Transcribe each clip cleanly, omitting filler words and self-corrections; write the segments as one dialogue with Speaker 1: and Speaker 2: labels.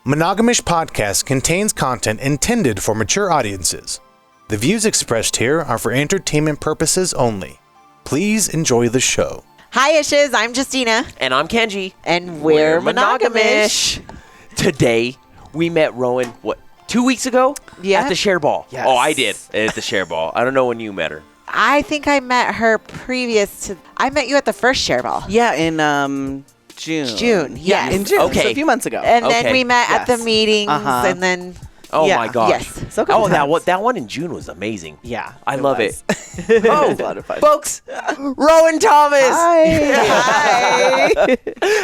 Speaker 1: Monogam-ish Podcast contains content intended for mature audiences. The views expressed here are for entertainment purposes only. Please enjoy the show.
Speaker 2: Hi, Ishes. I'm Justina.
Speaker 3: And I'm Kenji.
Speaker 2: And we're Monogam-ish.
Speaker 3: Today, we met Rowan, 2 weeks ago?
Speaker 2: Yeah.
Speaker 3: At the Share Ball.
Speaker 2: Yes.
Speaker 3: Oh, I did. At the Share Ball. I don't know when you met her.
Speaker 2: I think I met her previous to... I met you at the first Share Ball.
Speaker 4: Yeah, in June.
Speaker 2: June,
Speaker 4: Yeah,
Speaker 2: yes.
Speaker 4: in June.
Speaker 3: Okay.
Speaker 4: So a few months ago.
Speaker 2: And then
Speaker 3: Okay.
Speaker 2: we met at the
Speaker 4: Yes.
Speaker 2: meetings,
Speaker 4: Uh-huh.
Speaker 2: and then...
Speaker 3: Oh,
Speaker 4: Yeah.
Speaker 3: my gosh.
Speaker 2: Yes.
Speaker 4: So a couple
Speaker 3: Oh,
Speaker 4: times.
Speaker 3: that one in June was amazing.
Speaker 4: Yeah.
Speaker 3: I love
Speaker 4: was.
Speaker 3: it.
Speaker 4: Oh, a lot of fun.
Speaker 3: Folks, Rowan Thomas.
Speaker 4: Hi.
Speaker 2: Hi.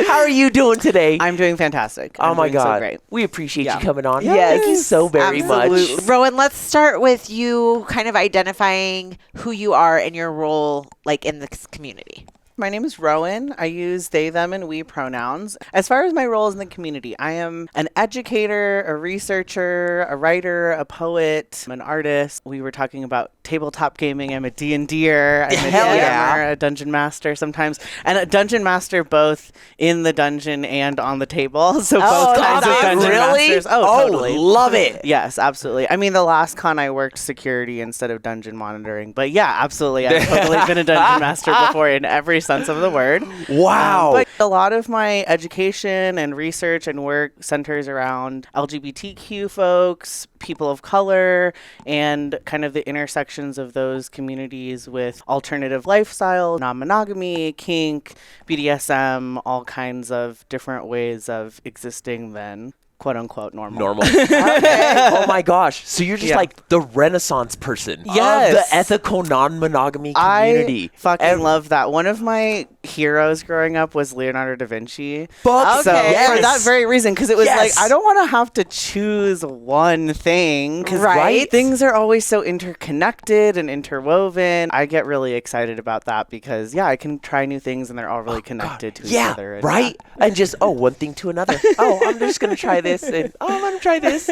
Speaker 3: How are you doing today?
Speaker 4: I'm doing fantastic.
Speaker 3: Oh,
Speaker 4: I'm
Speaker 3: my
Speaker 4: doing
Speaker 3: God.
Speaker 4: So great.
Speaker 3: We appreciate
Speaker 4: Yeah.
Speaker 3: you coming on.
Speaker 4: Yes.
Speaker 3: Thank you so very
Speaker 2: Absolutely.
Speaker 3: much.
Speaker 2: Rowan, let's start with you kind of identifying who you are and your role like in this community.
Speaker 4: My name is Rowan. I use they, them, and we pronouns. As far as my roles in the community, I am an educator, a researcher, a writer, a poet, I'm an artist. We were talking about tabletop gaming. I'm a D&Der. I'm a
Speaker 3: Hell
Speaker 4: DMer,
Speaker 3: yeah.
Speaker 4: a dungeon master sometimes, and a dungeon master both in the dungeon and on the table. So both kinds of dungeon
Speaker 3: really?
Speaker 4: masters. Oh, totally.
Speaker 3: Love it.
Speaker 4: Yes, absolutely. I mean, the last con I worked security instead of dungeon monitoring. But yeah, absolutely. I've totally been a dungeon master before in every sense of the word.
Speaker 3: Wow.
Speaker 4: But a lot of my education and research and work centers around LGBTQ folks, people of color, and kind of the intersections of those communities with alternative lifestyle, non-monogamy, kink, BDSM, all kinds of different ways of existing than quote unquote normal.
Speaker 3: Oh my gosh. So you're just
Speaker 4: Yeah.
Speaker 3: like the Renaissance person of
Speaker 4: Yes.
Speaker 3: the ethical non-monogamy community.
Speaker 4: I fucking love that. One of my heroes growing up was Leonardo da Vinci.
Speaker 3: Fuck
Speaker 4: So
Speaker 3: yes.
Speaker 4: for that very reason, because it was
Speaker 3: Yes.
Speaker 4: like, I don't want to have to choose one thing. 'Cause,
Speaker 2: Right.
Speaker 4: things are always so interconnected and interwoven. I get really excited about that because, yeah, I can try new things and they're all really connected to each other. And
Speaker 3: right? And just, one thing to another. I'm just going to try this. And, I'm going to try this.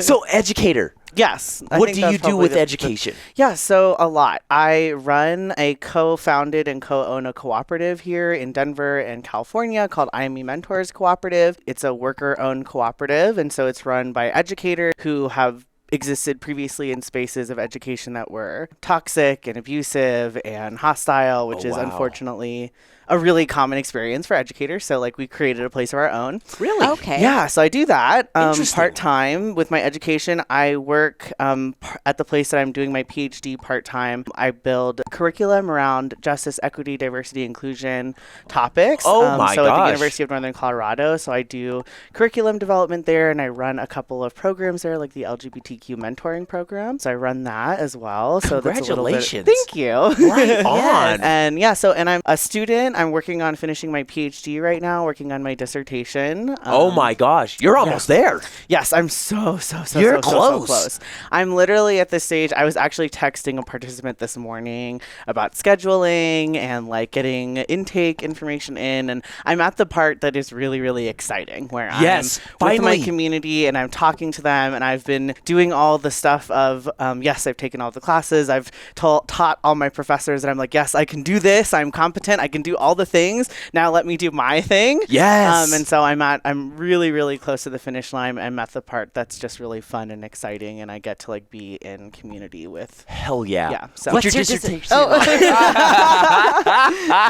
Speaker 3: So, educator.
Speaker 4: Yes. I
Speaker 3: What
Speaker 4: think
Speaker 3: do
Speaker 4: that's
Speaker 3: you do
Speaker 4: probably
Speaker 3: with
Speaker 4: the-
Speaker 3: education?
Speaker 4: Yeah, so a lot. I run a co-founded and co-own a cooperative here in Denver and California called IME Mentors Cooperative. It's a worker-owned cooperative, and so it's run by educators who have existed previously in spaces of education that were toxic and abusive and hostile, which is
Speaker 3: wow.
Speaker 4: unfortunately a really common experience for educators. So like we created a place of our own.
Speaker 3: Really?
Speaker 2: Okay.
Speaker 4: Yeah, so I do that
Speaker 3: Interesting.
Speaker 4: part-time with my education. I work at the place that I'm doing my PhD part-time. I build curriculum around justice, equity, diversity, inclusion topics.
Speaker 3: Oh my
Speaker 4: So at the
Speaker 3: gosh.
Speaker 4: University of Northern Colorado. So I do curriculum development there, and I run a couple of programs there, like the LGBTQ mentoring program. So I run that as well. So that's a little bit.
Speaker 3: Congratulations.
Speaker 4: Thank you.
Speaker 3: Right on.
Speaker 4: And yeah, and I'm a student. I'm working on finishing my PhD right now, working on my dissertation.
Speaker 3: Oh my gosh. You're almost there.
Speaker 4: Yes, I'm so
Speaker 3: You're
Speaker 4: close. I'm literally at this stage. I was actually texting a participant this morning about scheduling and like getting intake information in, and I'm at the part that is really, really exciting where
Speaker 3: Yes,
Speaker 4: I'm with
Speaker 3: finally.
Speaker 4: my community and I'm talking to them, and I've been doing all the stuff of yes, I've taken all the classes, I've taught all my professors, and I'm like, yes, I can do this. I'm competent. I can do all the things. Now let me do my thing.
Speaker 3: Yes.
Speaker 4: And so I'm really, really close to the finish line. I'm at the part that's just really fun and exciting, and I get to like be in community with.
Speaker 3: Hell yeah.
Speaker 4: Yeah, so-
Speaker 3: What's
Speaker 2: What's
Speaker 3: your
Speaker 2: your
Speaker 3: dissertation?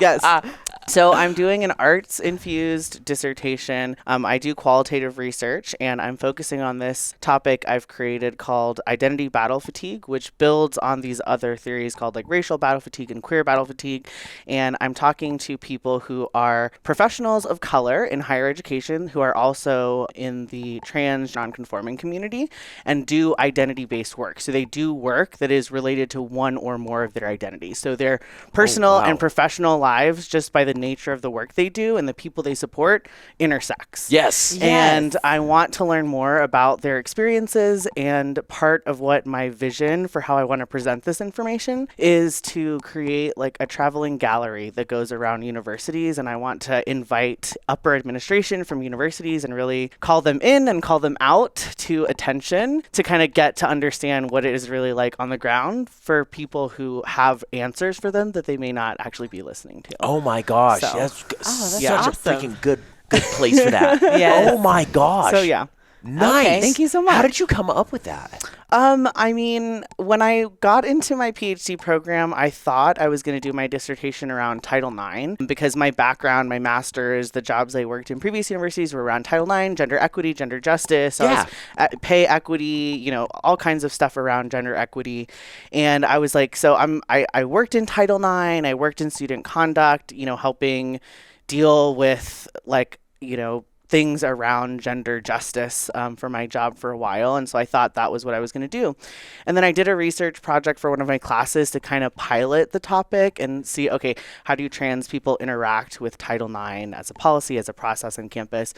Speaker 4: Yes. So I'm doing an arts-infused dissertation. I do qualitative research, and I'm focusing on this topic I've created called identity battle fatigue, which builds on these other theories called like racial battle fatigue and queer battle fatigue. And I'm talking to people who are professionals of color in higher education who are also in the trans non-conforming community and do identity-based work. So they do work that is related to one or more of their identities. So their personal
Speaker 3: wow.
Speaker 4: and professional lives, just by the nature of the work they do and the people they support, intersects.
Speaker 3: Yes.
Speaker 4: And I want to learn more about their experiences, and part of what my vision for how I want to present this information is to create like a traveling gallery that goes around universities, and I want to invite upper administration from universities and really call them in and call them out to attention to kind of get to understand what it is really like on the ground for people who have answers for them that they may not actually be listening to.
Speaker 3: Oh my gosh.
Speaker 4: So-
Speaker 3: That's
Speaker 2: that's
Speaker 3: such
Speaker 2: awesome.
Speaker 3: a freaking good good place for that.
Speaker 2: Yes.
Speaker 3: Oh my gosh.
Speaker 4: So yeah.
Speaker 3: Nice.
Speaker 2: Okay.
Speaker 4: Thank you so much.
Speaker 3: How did you come up with that?
Speaker 4: I mean, when I got into my PhD program, I thought I was going to do my dissertation around Title IX because my background, my master's, the jobs I worked in previous universities were around Title IX, gender equity, gender justice, pay equity, you know, all kinds of stuff around gender equity. And I was like, so I worked in Title IX, I worked in student conduct, you know, helping deal with like, you know, things around gender justice for my job for a while. And so I thought that was what I was going to do. And then I did a research project for one of my classes to kind of pilot the topic and see, okay, how do trans people interact with Title IX as a policy, as a process on campus?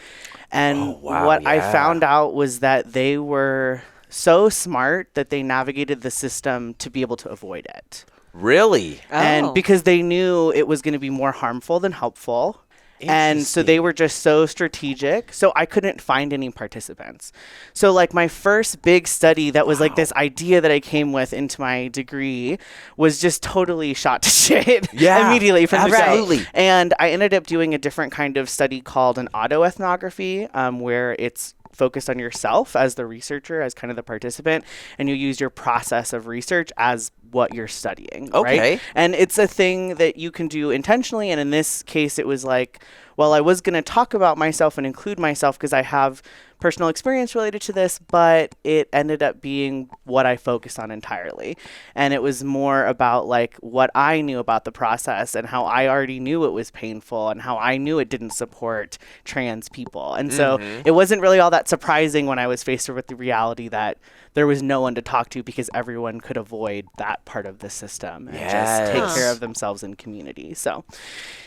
Speaker 4: And I found out was that they were so smart that they navigated the system to be able to avoid it.
Speaker 3: Really?
Speaker 4: And because they knew it was going to be more harmful than helpful. And so they were just so strategic. So I couldn't find any participants. So like my first big study that was like this idea that I came with into my degree was just totally shot to shit immediately from the go. And I ended up doing a different kind of study called an autoethnography, where it's focused on yourself as the researcher, as kind of the participant, and you use your process of research as what you're studying, right? And it's a thing that you can do intentionally, and in this case, it was like, well, I was going to talk about myself and include myself because I have personal experience related to this, but it ended up being what I focused on entirely. And it was more about like what I knew about the process and how I already knew it was painful and how I knew it didn't support trans people. And so it wasn't really all that surprising when I was faced with the reality that there was no one to talk to because everyone could avoid that part of the system and just take care of themselves in community. So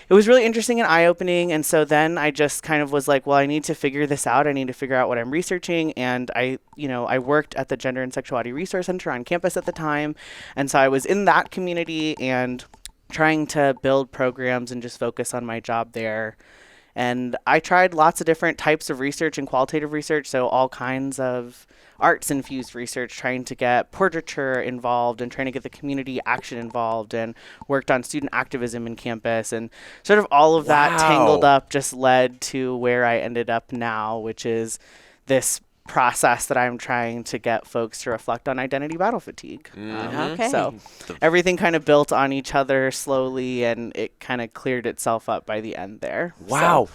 Speaker 4: it was really interesting and eye-opening. And so then I just kind of was like, well, I need to figure this out. I need to figure out what I'm researching. And I worked at the Gender and Sexuality Resource Center on campus at the time. And so I was in that community and trying to build programs and just focus on my job there. And I tried lots of different types of research and qualitative research, so all kinds of arts-infused research, trying to get portraiture involved and trying to get the community action involved, and worked on student activism in campus. And sort of all of that tangled up just led to where I ended up now, which is this process that I'm trying to get folks to reflect on identity battle fatigue. So everything kind of built on each other slowly, and it kind of cleared itself up by the end there.
Speaker 3: Wow.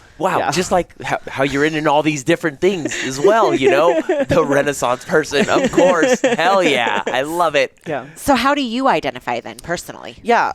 Speaker 3: Just like how you're in all these different things as well, you know? The Renaissance person, of course. Hell yeah. I love it.
Speaker 4: Yeah.
Speaker 2: So how do you identify then personally?
Speaker 4: Yeah.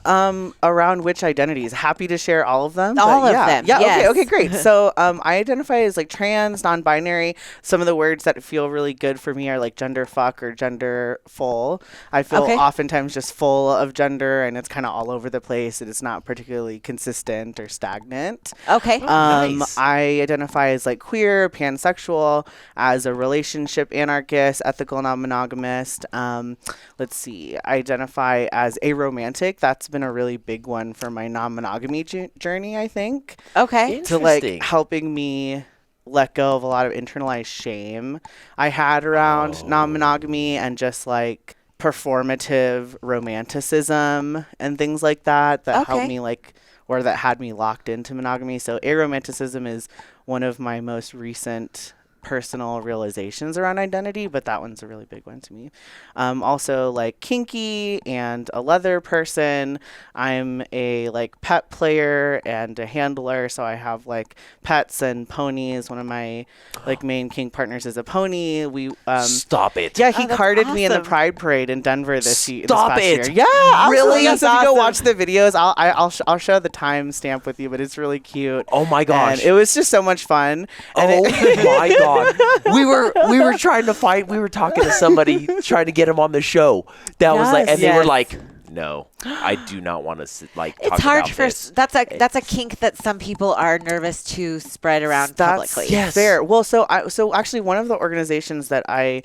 Speaker 4: Around which identities? Happy to share all of them.
Speaker 2: All of them.
Speaker 4: Yeah.
Speaker 2: Yes.
Speaker 4: Okay, great. So I identify as like trans, non-binary. Some of the words that feel really good for me are like gender fuck or gender full. I feel oftentimes just full of gender, and it's kind of all over the place, and it's not particularly consistent or stagnant.
Speaker 2: Okay.
Speaker 3: Nice.
Speaker 4: I identify as like queer, pansexual, as a relationship anarchist, ethical non-monogamist. Let's see. I identify as aromantic. That's been a really big one for my non-monogamy journey, I think.
Speaker 2: Okay.
Speaker 4: To like helping me let go of a lot of internalized shame I had around non-monogamy and just like performative romanticism and things like that helped me like, or that had me locked into monogamy. So aromanticism is one of my most recent personal realizations around identity, but that one's a really big one to me. Also like kinky and a leather person. I'm a like pet player and a handler, so I have like pets and ponies. One of my like main kink partners is a pony. We
Speaker 3: Stop it.
Speaker 4: Yeah, he carded me in the Pride Parade in Denver this past year.
Speaker 3: Stop it.
Speaker 4: Yeah, absolutely.
Speaker 3: Really?
Speaker 4: So if you go watch the videos, I'll show the timestamp with you, but it's really cute.
Speaker 3: Oh my gosh.
Speaker 4: And it was just so much fun. And
Speaker 3: my God. We were trying to fight. We were talking to somebody trying to get him on the show. That was like, and they were like, "No, I do not want to like."
Speaker 2: It's
Speaker 3: talk
Speaker 2: hard
Speaker 3: about
Speaker 2: for
Speaker 3: this.
Speaker 2: that's a kink that some people are nervous to spread around publicly.
Speaker 4: Yes, fair. Well, so actually, one of the organizations that I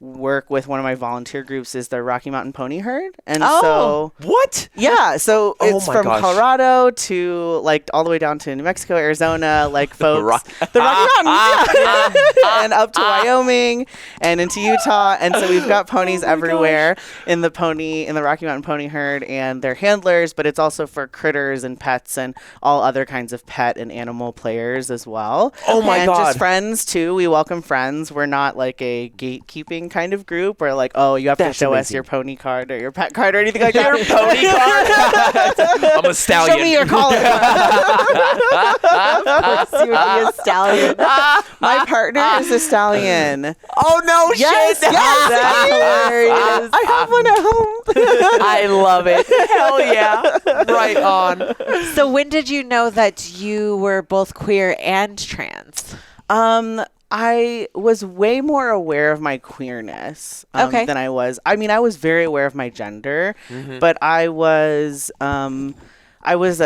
Speaker 4: work with one of my volunteer groups is the Rocky Mountain Pony Herd. And
Speaker 3: What?
Speaker 4: yeah, so it's
Speaker 3: my
Speaker 4: from
Speaker 3: gosh.
Speaker 4: Colorado to like all the way down to New Mexico, Arizona, like folks, the Rocky Mountains, yeah. And up to Wyoming and into Utah. And so we've got ponies everywhere in the Rocky Mountain Pony Herd, and they're handlers, but it's also for critters and pets and all other kinds of pet and animal players as well.
Speaker 3: Oh my
Speaker 4: and
Speaker 3: God.
Speaker 4: just friends too. We welcome friends. We're not like a gatekeeping kind of group where like, oh, you have to show us your pony card or your pet card or anything like that.
Speaker 3: Your pony card? I'm a stallion.
Speaker 4: Show me your collar.
Speaker 2: Of course, you would be a stallion.
Speaker 4: My partner is a stallion.
Speaker 3: Oh no!
Speaker 4: Yes,
Speaker 3: shit.
Speaker 4: yes, that's hilarious. I have one at home.
Speaker 3: I love it. Hell yeah! Right on.
Speaker 2: So when did you know that you were both queer and trans?
Speaker 4: I was way more aware of my queerness than I was. I mean, I was very aware of my gender, but I was a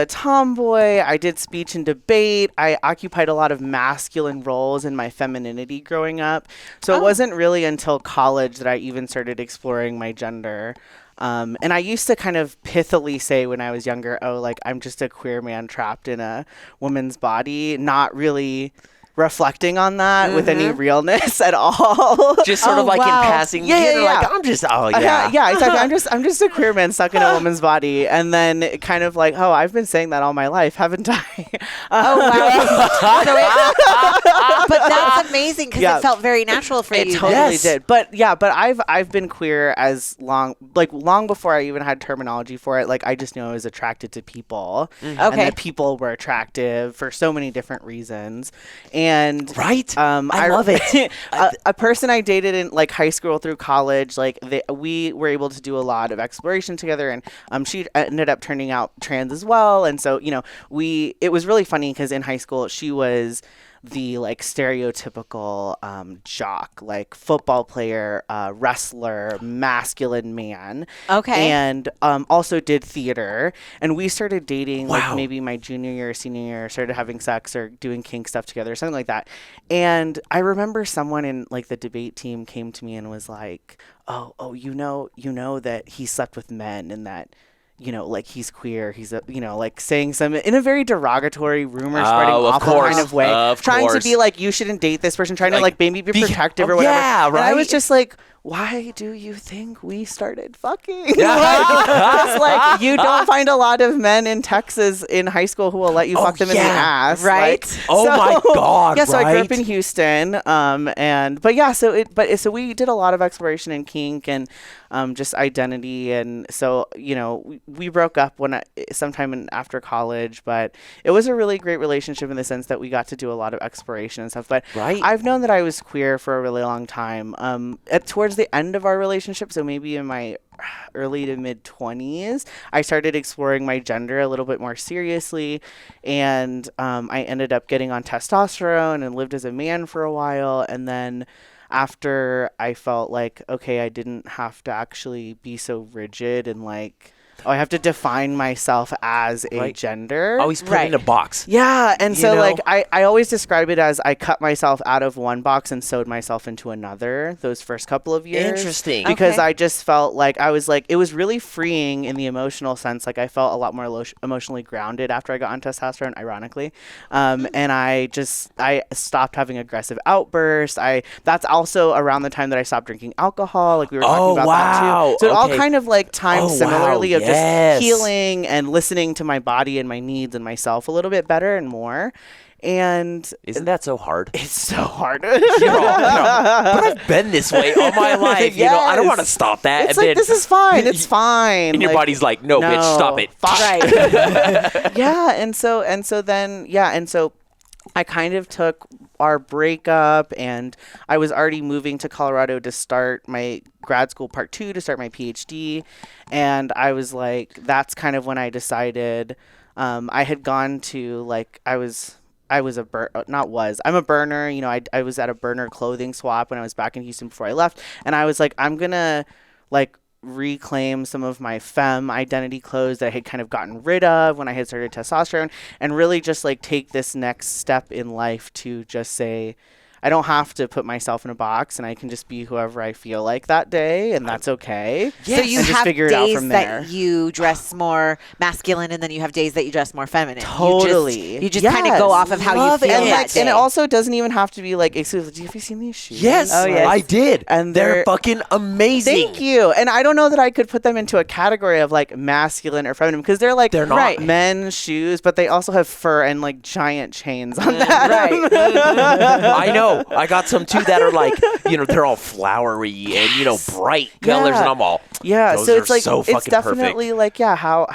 Speaker 4: tomboy. I did speech and debate. I occupied a lot of masculine roles in my femininity growing up. So it wasn't really until college that I even started exploring my gender. And I used to kind of pithily say when I was younger, oh, like, I'm just a queer man trapped in a woman's body, not really reflecting on that with any realness at all.
Speaker 3: Just sort of like in passing.
Speaker 4: Yeah.
Speaker 3: Like, I'm just,
Speaker 4: yeah, exactly. I'm just a queer man stuck in a woman's body. And then kind of like, oh, I've been saying that all my life, haven't I?
Speaker 2: But that's amazing because it felt very natural for you.
Speaker 4: It totally did. But I've been queer as long before I even had terminology for it. Like, I just knew I was attracted to people. And that people were attractive for so many different reasons. And
Speaker 3: I love it.
Speaker 4: A person I dated in like high school through college, like we were able to do a lot of exploration together, and she ended up turning out trans as well. And so, it was really funny because in high school she was the like stereotypical jock, like football player, wrestler, masculine man.
Speaker 2: Okay.
Speaker 4: And also did theater. And we started dating like maybe my junior year, senior year, started having sex or doing kink stuff together, something like that. And I remember someone in like the debate team came to me and was like, oh, you know that he slept with men and that, like he's queer. He's like saying some in a very derogatory, rumor spreading, awful kind of way, trying to be like, you shouldn't date this person, trying to like maybe be protective or whatever.
Speaker 3: Yeah, right.
Speaker 4: And I was just like, why do you think we started fucking? It's like you don't find a lot of men in Texas in high school who will let you fuck them in the ass,
Speaker 2: right?
Speaker 3: My God!
Speaker 4: Yeah, so I grew up in Houston, so we did a lot of exploration in kink and just identity, and so we broke up sometime after college, but it was a really great relationship in the sense that we got to do a lot of exploration and stuff. But I've known that I was queer for a really long time. Towards the end of our relationship, so maybe in my early to mid 20s, I started exploring my gender a little bit more seriously, and I ended up getting on testosterone and lived as a man for a while, and then after I felt like, okay, I didn't have to actually be so rigid and like, I have to define myself as a gender.
Speaker 3: Always put it in a box.
Speaker 4: Yeah. And so like I always describe it as I cut myself out of one box and sewed myself into another those first couple of years.
Speaker 3: Interesting.
Speaker 4: Because I just felt like I was like, it was really freeing in the emotional sense. Like I felt a lot more emotionally grounded after I got on testosterone, ironically. And I stopped having aggressive outbursts. That's also around the time that I stopped drinking alcohol. Like we were talking about that too. So it all kind of like timed similarly of just healing and listening to my body and my needs and myself a little bit better and more. And
Speaker 3: isn't that so hard?
Speaker 4: It's so hard.
Speaker 3: But I've been this way all my life. I don't want to stop that.
Speaker 4: It's like, this is fine. It's fine.
Speaker 3: And your body's like, no, bitch, stop it.
Speaker 2: Right.
Speaker 4: Yeah. And so I kind of took our breakup, and I was already moving to Colorado to start my grad school part 2 to start my PhD. And I was like, that's kind of when I decided, I had gone to like, I'm a burner, I was at a burner clothing swap when I was back in Houston before I left. And I was like, I'm going to like reclaim some of my femme identity clothes that I had kind of gotten rid of when I had started testosterone, and really just like take this next step in life to just say, I don't have to put myself in a box, and I can just be whoever I feel like that day, and that's okay.
Speaker 2: So you
Speaker 4: and just
Speaker 2: have
Speaker 4: figure it out
Speaker 2: days
Speaker 4: from there.
Speaker 2: that you dress more masculine, and then you have days that you dress more feminine.
Speaker 4: Totally.
Speaker 2: You just kind of go off of how you
Speaker 3: Love
Speaker 2: feel
Speaker 3: it.
Speaker 4: and
Speaker 2: that day.
Speaker 4: and it also doesn't even have to be like exclusive. Have you seen these shoes?
Speaker 3: Yes,
Speaker 4: Oh, yes.
Speaker 3: I did.
Speaker 4: And
Speaker 3: they're fucking amazing.
Speaker 4: Thank you. And I don't know that I could put them into a category of like masculine or feminine because they're like
Speaker 3: They're not.
Speaker 4: men's shoes, but they also have fur and like giant chains on them.
Speaker 2: right.
Speaker 3: I know. I got some too that are like, they're all flowery and bright colors, and I'm all.
Speaker 4: Yeah,
Speaker 3: Those
Speaker 4: so
Speaker 3: are
Speaker 4: it's like
Speaker 3: so
Speaker 4: it's
Speaker 3: fucking
Speaker 4: definitely like how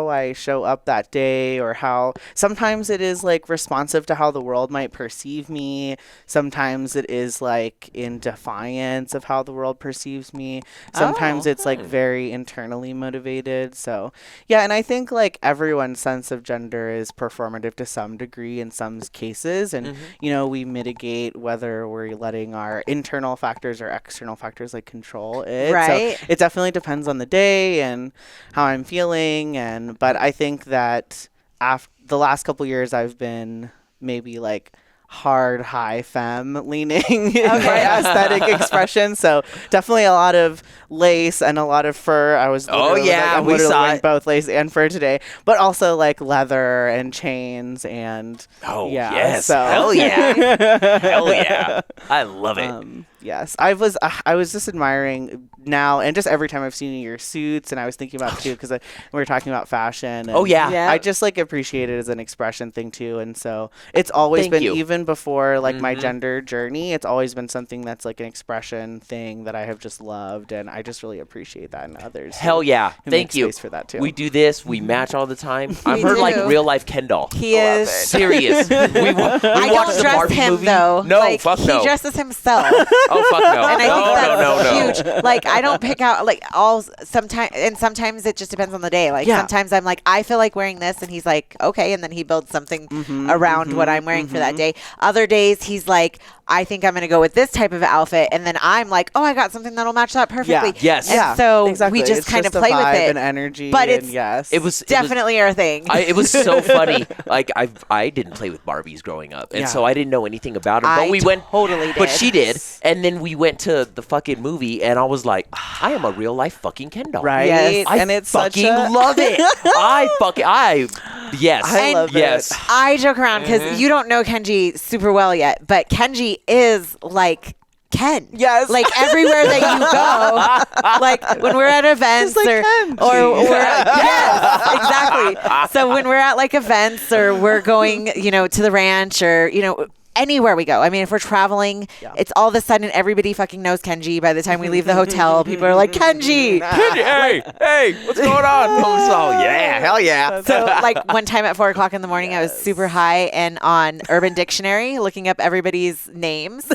Speaker 4: I show up that day, or how sometimes it is like responsive to how the world might perceive me. Sometimes it is like in defiance of how the world perceives me. Sometimes it's like very internally motivated. So yeah, and I think like everyone's sense of gender is performative to some degree in some cases, and we mitigate whether we're letting our internal factors or external factors like control it.
Speaker 2: Right.
Speaker 4: So it definitely depends on the day and how I'm feeling, but I think that after the last couple years I've been maybe like hard high femme leaning in my aesthetic expression, so definitely a lot of lace and a lot of fur. I was I'm
Speaker 3: we saw
Speaker 4: wearing
Speaker 3: it.
Speaker 4: both lace and fur today, but also like leather and chains and
Speaker 3: yes,
Speaker 4: so
Speaker 3: hell yeah. Hell yeah, I love it.
Speaker 4: Yes, I was just admiring now, and just every time I've seen your suits, and I was thinking about it too because we were talking about fashion. And
Speaker 2: Yeah.
Speaker 4: I just like appreciate it as an expression thing too, and so it's always
Speaker 3: Thank
Speaker 4: been
Speaker 3: you.
Speaker 4: even before like my gender journey. It's always been something that's like an expression thing that I have just loved, and I just really appreciate that in others.
Speaker 3: Hell yeah,
Speaker 4: who
Speaker 3: thank
Speaker 4: make
Speaker 3: you.
Speaker 4: space for that too.
Speaker 3: We do this. We match all the time. I'm
Speaker 2: We
Speaker 3: her like
Speaker 2: do.
Speaker 3: real life Ken doll.
Speaker 2: He is.
Speaker 3: Serious. we
Speaker 2: I
Speaker 3: watched
Speaker 2: don't
Speaker 3: the
Speaker 2: dress
Speaker 3: Barbie
Speaker 2: him
Speaker 3: movie.
Speaker 2: though.
Speaker 3: No,
Speaker 2: like,
Speaker 3: fuck
Speaker 2: he
Speaker 3: no.
Speaker 2: dresses himself.
Speaker 3: Oh fuck no.
Speaker 2: And I think that's
Speaker 3: no.
Speaker 2: huge. Like, I don't pick out like sometimes it just depends on the day. Like sometimes I'm like, I feel like wearing this, and he's like, okay, and then he builds something around what I'm wearing for that day. Other days he's like, I think I'm gonna go with this type of outfit, and then I'm like, oh, I got something that'll match that perfectly.
Speaker 3: Yes.
Speaker 2: And so
Speaker 4: exactly.
Speaker 2: we just
Speaker 4: It's
Speaker 2: kind of
Speaker 4: a
Speaker 2: play with
Speaker 4: vibe
Speaker 2: it.
Speaker 4: and energy,
Speaker 2: But
Speaker 4: and
Speaker 2: it's
Speaker 3: It was
Speaker 2: definitely our thing.
Speaker 3: It was so funny. Like I didn't play with Barbies growing up, and so I didn't know anything about them. But
Speaker 2: I
Speaker 3: we went
Speaker 2: totally
Speaker 3: But
Speaker 2: did.
Speaker 3: she did, and then we went to the fucking movie, and I was like, I am a real life fucking Ken doll.
Speaker 4: right?
Speaker 2: Yes.
Speaker 3: I
Speaker 4: And it's
Speaker 3: fucking
Speaker 4: such a
Speaker 3: love it. Yes.
Speaker 4: I love it.
Speaker 3: yes.
Speaker 2: I joke around because you don't know Kenji super well yet, but Kenji is like Ken.
Speaker 4: Yes.
Speaker 2: Like everywhere that you go, like when we're at events
Speaker 4: like
Speaker 2: or
Speaker 4: Kenji.
Speaker 2: we're yes, exactly. So when we're at like events or we're going, to the ranch or, anywhere we go. I mean, if we're traveling, it's all of a sudden everybody fucking knows Kenji. By the time we leave the hotel, people are like, Kenji.
Speaker 3: Hey, what's going on? Oh yeah, hell yeah.
Speaker 2: So like one time at 4:00 in the morning, I was super high and on Urban Dictionary looking up everybody's names.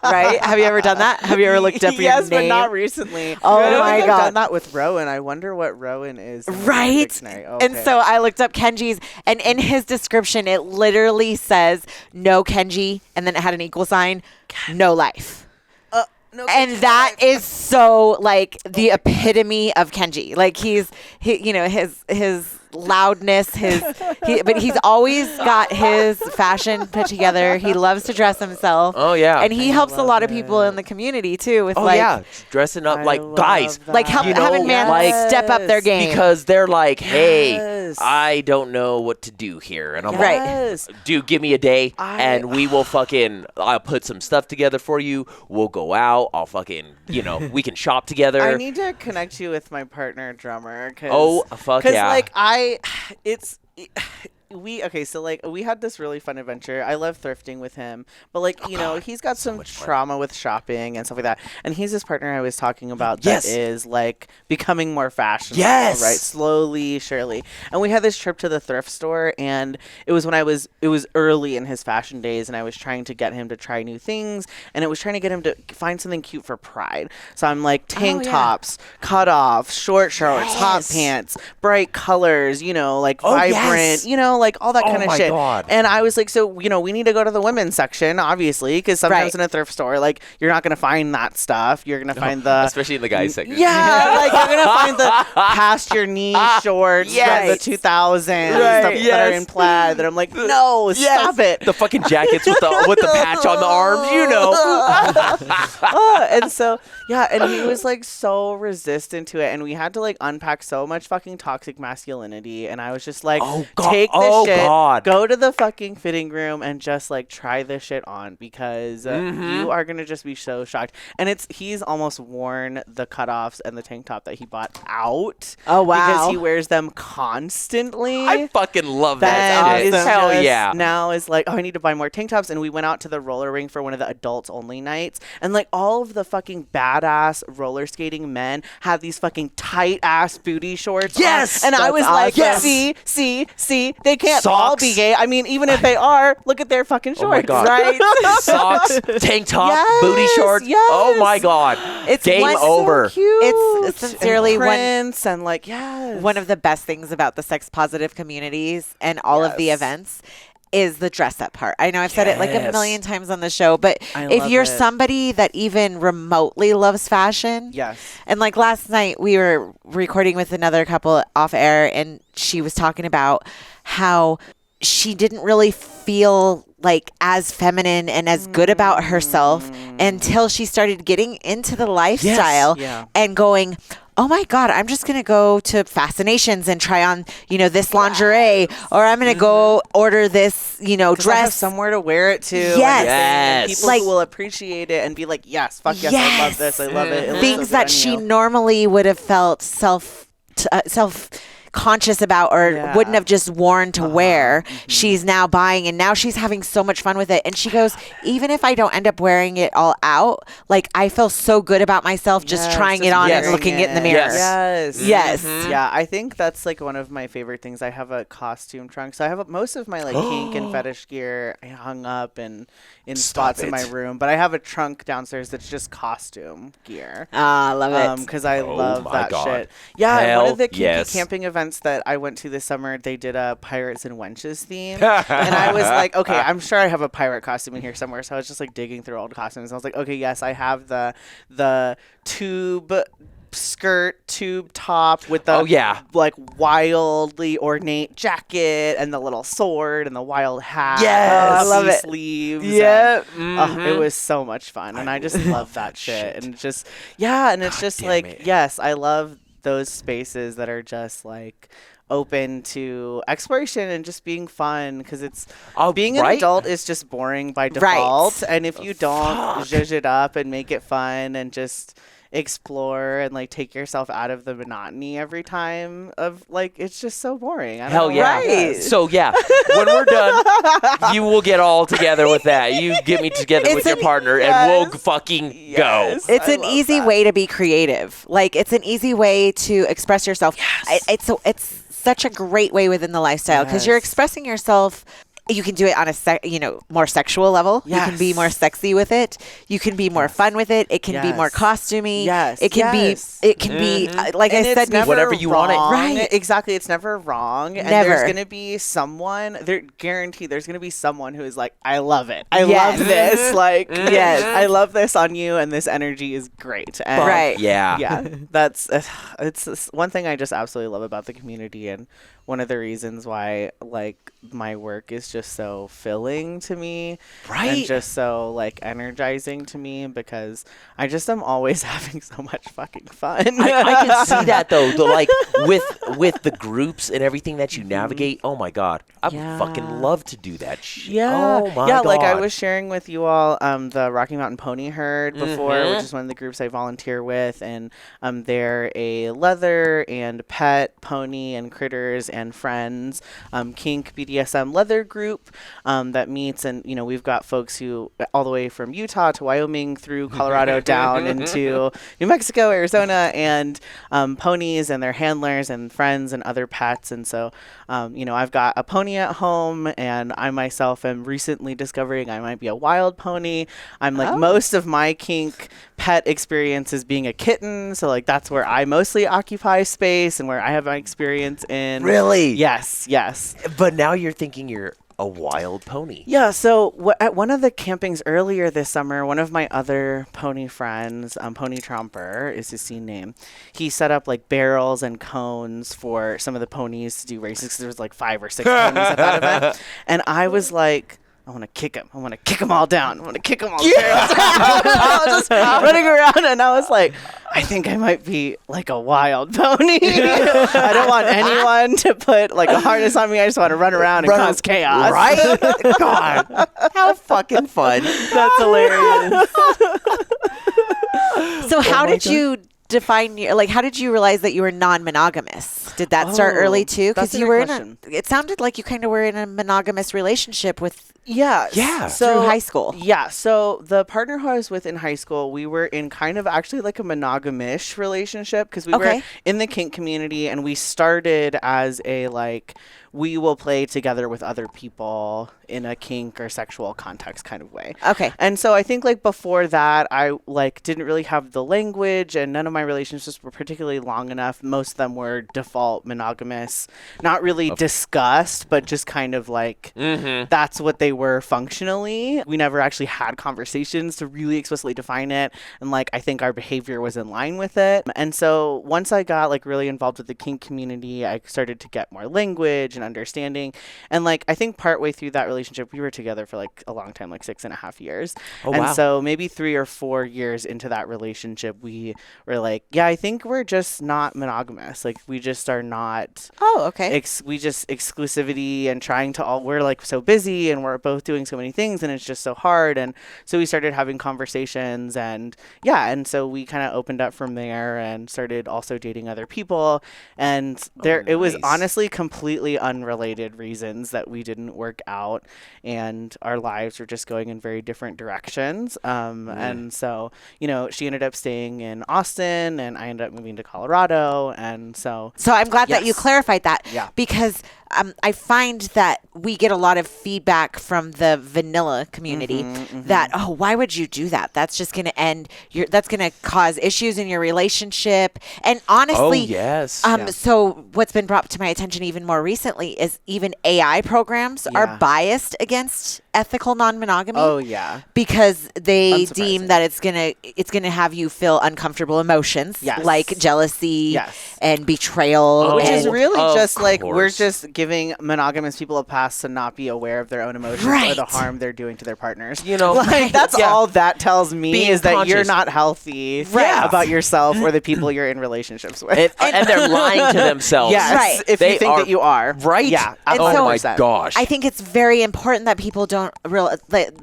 Speaker 2: Right? Have you ever done that? Have you ever looked up your
Speaker 4: yes,
Speaker 2: name?
Speaker 4: but not recently.
Speaker 2: Oh
Speaker 4: I don't
Speaker 2: my
Speaker 4: think
Speaker 2: God.
Speaker 4: I've done that with Rowan. I wonder what Rowan is. in the
Speaker 2: Right?
Speaker 4: dictionary.
Speaker 2: And so I looked up Kenji's, and in his description, it literally says, no Kenji, and then it had an equal sign, no life.
Speaker 4: no,
Speaker 2: And that is so like the epitome of Kenji. Like his loudness, but he's always got his fashion put together. He loves to dress himself.
Speaker 3: Oh yeah.
Speaker 2: And he helps a lot of people in the community too with
Speaker 3: dressing up
Speaker 4: I
Speaker 3: like
Speaker 4: love
Speaker 3: guys.
Speaker 4: that.
Speaker 2: like having men
Speaker 3: like-
Speaker 2: step up their game.
Speaker 3: Because they're like, hey,
Speaker 4: Yes.
Speaker 3: I don't know what to do here. And I'm
Speaker 2: Right.
Speaker 3: like,
Speaker 4: Yes.
Speaker 3: dude, give me a day and we will I'll put some stuff together for you. We'll go out. I'll fucking, we can shop together.
Speaker 4: I need to connect you with my partner drummer.
Speaker 3: Oh, fuck yeah.
Speaker 4: We had this really fun adventure. I love thrifting with him, but he's got some trauma with shopping and stuff like that. And he's this partner I was talking about that is like becoming more fashionable,
Speaker 3: Yes.
Speaker 4: right? Slowly, surely. And we had this trip to the thrift store, and it was early in his fashion days, and I was trying to get him to try new things, and it was trying to get him to find something cute for Pride. So I'm like tank tops, cut off, short shorts, hot pants, bright colors, vibrant, like all that kind of shit.
Speaker 3: God.
Speaker 4: And I was like, so, you know, we need to go to the women's section, obviously, because sometimes in a thrift store, like, you're not going to find that stuff. You're going to find the...
Speaker 3: Especially in the guys section.
Speaker 4: Yeah, like, you're going to find the past your knee shorts from the 2000s that are in plaid. That I'm like, no, stop it.
Speaker 3: The fucking jackets with the patch on the arms, you know.
Speaker 4: And so, yeah, and he was like so resistant to it, and we had to like unpack so much fucking toxic masculinity, and I was just like, take this shit, go to the fucking fitting room and just like try this shit on, because you are gonna just be so shocked. And he's almost worn the cutoffs and the tank top that he bought out.
Speaker 2: Oh wow,
Speaker 4: because he wears them constantly.
Speaker 3: I fucking love that shit. Hell yeah.
Speaker 4: Now is like, oh, I need to buy more tank tops, and we went out to the roller ring for one of the adults only nights, and like all of the fucking badass roller skating men have these fucking tight ass booty shorts on. And I was like, see, they can't all be gay. I mean, even if they are, look at their fucking shorts.
Speaker 3: Oh my God.
Speaker 4: Right?
Speaker 3: Socks, tank top, booty shorts. Oh my God.
Speaker 2: It's
Speaker 3: game over.
Speaker 2: So cute. It's sincerely
Speaker 4: prints and like,
Speaker 2: one of the best things about the sex positive communities and all of the events is the dress up part. I know I've said it like a million times on the show, but if you're somebody that even remotely loves fashion, and like last night we were recording with another couple off air, and she was talking about how she didn't really feel like as feminine and as good about herself until she started getting into the lifestyle and going, oh my God, I'm just going to go to Fascinations and try on, you know, this lingerie, or I'm going to go order this, you know, dress.
Speaker 4: I have somewhere to wear it to. And people who will appreciate it and be like, yes, fuck yes, I love this. I love it.
Speaker 2: Things that she normally would have felt self-conscious about or wouldn't have just worn to wear, she's now buying, and now she's having so much fun with it. And she goes, even if I don't end up wearing it all out, like I feel so good about myself just trying it on and looking it in the mirror.
Speaker 4: Yeah, I think that's like one of my favorite things. I have a costume trunk, so I have most of my like kink and fetish gear hung up and in spots in my room, but I have a trunk downstairs that's just costume gear.
Speaker 2: I love it
Speaker 4: because I love that shit. Yeah, one of the kinky camping events that I went to this summer, they did a Pirates and Wenches theme. And I was like, okay, I'm sure I have a pirate costume in here somewhere. So I was just like digging through old costumes. I was like, okay, yes, I have the tube skirt, tube top with the like wildly ornate jacket and the little sword and the wild hat.
Speaker 2: I love it.
Speaker 4: Sleeves. It was so much fun. And I just love that shit. And just, and it's just like, yes, I love those spaces that are just like open to exploration and just being fun, because it's being an adult is just boring by default, and if you don't zhuzh it up and make it fun and just explore and like take yourself out of the monotony every time of like, it's just so boring.
Speaker 3: So when we're done, you will get all together with that. You get me together with your partner and we'll fucking go.
Speaker 2: It's an easy way to be creative. Like it's an easy way to express yourself. It's such a great way within the lifestyle, because you're expressing yourself. You can do it on a more sexual level. You can be more sexy with it. You can be more fun with it. It can be more costumey. It can be like I said,
Speaker 3: whatever you want it.
Speaker 4: Right. Exactly. It's never wrong. And there's going to be someone, guaranteed there's going to be someone who is like, I love it. I love this. Like, I love this on you, and this energy is great. And that's it's one thing I just absolutely love about the community, and one of the reasons why like my work is just so filling to me, and just so like energizing to me, because I just am always having so much fucking fun.
Speaker 3: I can see that though, like with the groups and everything that you navigate. Oh my God, I fucking love to do that shit. Oh my God.
Speaker 4: Like I was sharing with you all the Rocky Mountain Pony Herd before, which is one of the groups I volunteer with, and they're a leather and pet pony and critters and friends kink BDSM leather group that meets, and we've got folks who all the way from Utah to Wyoming through Colorado down into New Mexico, Arizona, and ponies and their handlers and friends and other pets. And so I've got a pony at home, and I myself am recently discovering I might be a wild pony. I'm like most of my kink pet experience is being a kitten, so like that's where I mostly occupy space and where I have my experience in.
Speaker 3: Really?
Speaker 4: Yes.
Speaker 3: But now you're thinking you're a wild pony.
Speaker 4: Yeah, so at one of the campings earlier this summer, one of my other pony friends, Pony Tromper is his scene name, he set up like barrels and cones for some of the ponies to do races, because there was like 5 or 6 ponies at that event. And I was like, I want to kick him. I want to kick them all down. I want to kick them all down. I was just running around, and I was like, I think I might be like a wild pony. I don't want anyone to put like a harness on me. I just want to run around and cause chaos.
Speaker 3: Right? God, how fucking fun.
Speaker 4: That's hilarious.
Speaker 2: So how did you define your, like, how did you realize that you were non-monogamous? Did that start early too? Because you were it sounded like you kind of were in a monogamous relationship with
Speaker 4: Yeah.
Speaker 2: through high school.
Speaker 4: Yeah. So the partner who I was with in high school, we were in kind of actually like a monogam-ish relationship, because we were in the kink community, and we started as a like, we will play together with other people in a kink or sexual context kind of way.
Speaker 2: Okay.
Speaker 4: And so I think like before that, I like didn't really have the language, and none of my relationships were particularly long enough. Most of them were default monogamous, not really discussed, but just kind of like that's what they were functionally. We never actually had conversations to really explicitly define it. And like, I think our behavior was in line with it. And so once I got like really involved with the kink community, I started to get more language and understanding. And like, I think partway through that relationship, we were together for like a long time, like 6.5 years. And so maybe 3 or 4 years into that relationship, we were like, yeah, I think we're just not monogamous. Like, we just are not.
Speaker 2: Oh, okay.
Speaker 4: We just exclusivity and trying to we're like so busy, and we're both doing so many things, and it's just so hard. And so we started having conversations, and so we kind of opened up from there and started also dating other people. And it was honestly completely unrelated reasons that we didn't work out, and our lives were just going in very different directions. And so, she ended up staying in Austin, and I ended up moving to Colorado. And so
Speaker 2: I'm glad that you clarified that, because I find that we get a lot of feedback from the vanilla community that, oh, why would you do that? That's just going to end that's going to cause issues in your relationship. And honestly, so what's been brought to my attention even more recently is even AI programs are biased against ethical non-monogamy.
Speaker 4: Oh yeah.
Speaker 2: Because they deem that it's going to have you feel uncomfortable emotions like jealousy and betrayal,
Speaker 4: which is really just like, we're just giving monogamous people a pass to not be aware of their own emotions or the harm they're doing to their partners. Like, that's all that tells me,
Speaker 3: being
Speaker 4: is that
Speaker 3: conscious.
Speaker 4: You're not healthy about yourself or the people you're in relationships with.
Speaker 3: And they're lying to themselves.
Speaker 2: Right.
Speaker 4: If you think that you are.
Speaker 3: Right.
Speaker 4: Yeah.
Speaker 2: And
Speaker 3: oh my gosh.
Speaker 2: I think it's very important that people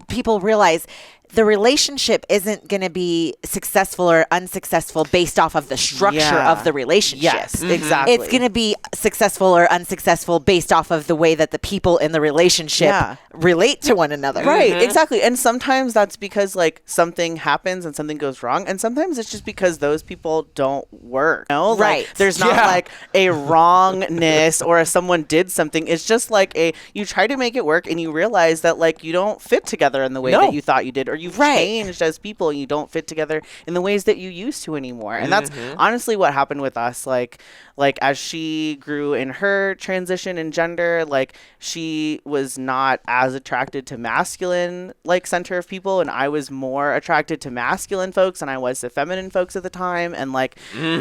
Speaker 2: people realize the relationship isn't going to be successful or unsuccessful based off of the structure of the relationship.
Speaker 4: Yes, exactly.
Speaker 2: It's going to be successful or unsuccessful based off of the way that the people in the relationship relate to one another.
Speaker 4: Right, exactly. And sometimes that's because like something happens and something goes wrong, and sometimes it's just because those people don't work.
Speaker 2: Right.
Speaker 4: Like, there's not like a wrongness or someone did something. It's just like you try to make it work, and you realize that like you don't fit together in the way that you thought you did, or you've changed as people, and you don't fit together in the ways that you used to anymore. And that's honestly what happened with us. Like as she grew in her transition in gender, like she was not as attracted to masculine like center of people, and I was more attracted to masculine folks than I was to feminine folks at the time. And like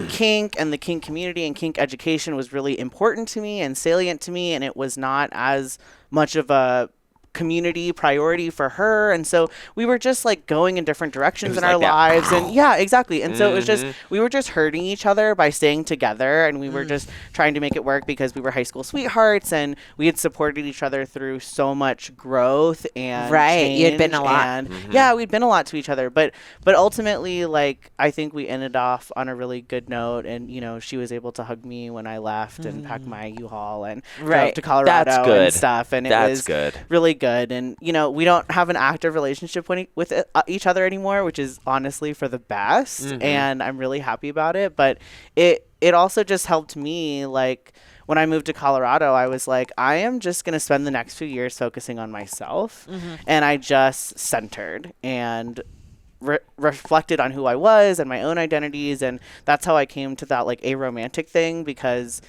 Speaker 4: kink and the kink community and kink education was really important to me and salient to me, and it was not as much of a community priority for her. And so we were just like going in different directions in our lives. And exactly. And so it was just, we were just hurting each other by staying together, and we were just trying to make it work because we were high school sweethearts, and we had supported each other through so much growth and change.
Speaker 2: You had been a lot.
Speaker 4: And we'd been a lot to each other, but ultimately, like, I think we ended off on a really good note. And she was able to hug me when I left and pack my U-Haul and drove to Colorado and stuff, and it was really good. And we don't have an active relationship with each other anymore, which is honestly for the best, and I'm really happy about it. But it also just helped me, like, when I moved to Colorado, I was like, I am just going to spend the next few years focusing on myself. And I just centered and reflected on who I was and my own identities. And that's how I came to that like aromantic thing, because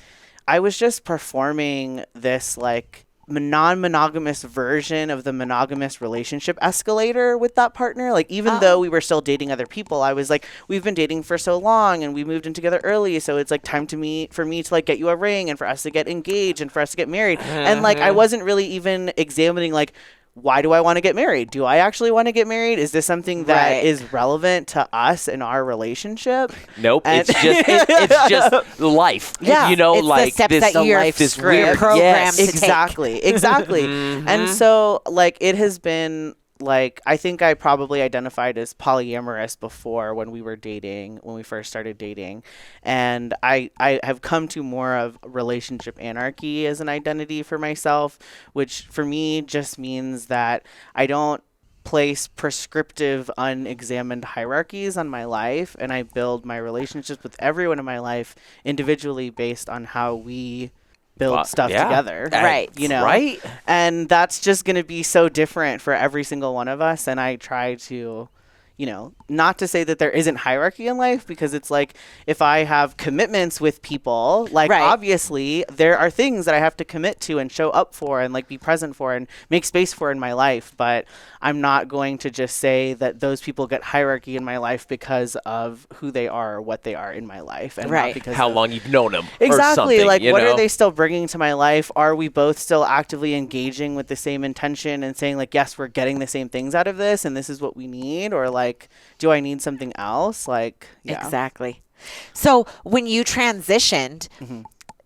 Speaker 4: I was just performing this like non-monogamous version of the monogamous relationship escalator with that partner. Like, even though we were still dating other people, I was like, we've been dating for so long and we moved in together early, so it's like time for me to like get you a ring and for us to get engaged and for us to get married. And like, I wasn't really even examining like, why do I want to get married? Do I actually want to get married? Is this something that is relevant to us in our relationship?
Speaker 3: Nope. It's just life.
Speaker 2: Yeah.
Speaker 3: You know,
Speaker 2: it's
Speaker 3: like
Speaker 2: the steps that you're
Speaker 3: this weird
Speaker 2: programmed to
Speaker 4: exactly. And so like it has been like, I think I probably identified as polyamorous before when we first started dating. And I have come to more of relationship anarchy as an identity for myself, which for me just means that I don't place prescriptive, unexamined hierarchies on my life, and I build my relationships with everyone in my life individually based on how we build stuff together.
Speaker 2: Right.
Speaker 4: You know?
Speaker 3: Right.
Speaker 4: And that's just going to be so different for every single one of us. And I try to, you know, not to say that there isn't hierarchy in life, because it's like, if I have commitments with people, like obviously there are things that I have to commit to and show up for and like be present for and make space for in my life. But I'm not going to just say that those people get hierarchy in my life because of who they are or what they are in my life. And not because
Speaker 3: how long you've known them.
Speaker 4: Exactly.
Speaker 3: Or
Speaker 4: like, what
Speaker 3: know?
Speaker 4: are they still bringing to my life? Are we both still actively engaging with the same intention and saying like, yes, we're getting the same things out of this and this is what we need? Or like, do I need something else? Like,
Speaker 2: Exactly. So when you transitioned,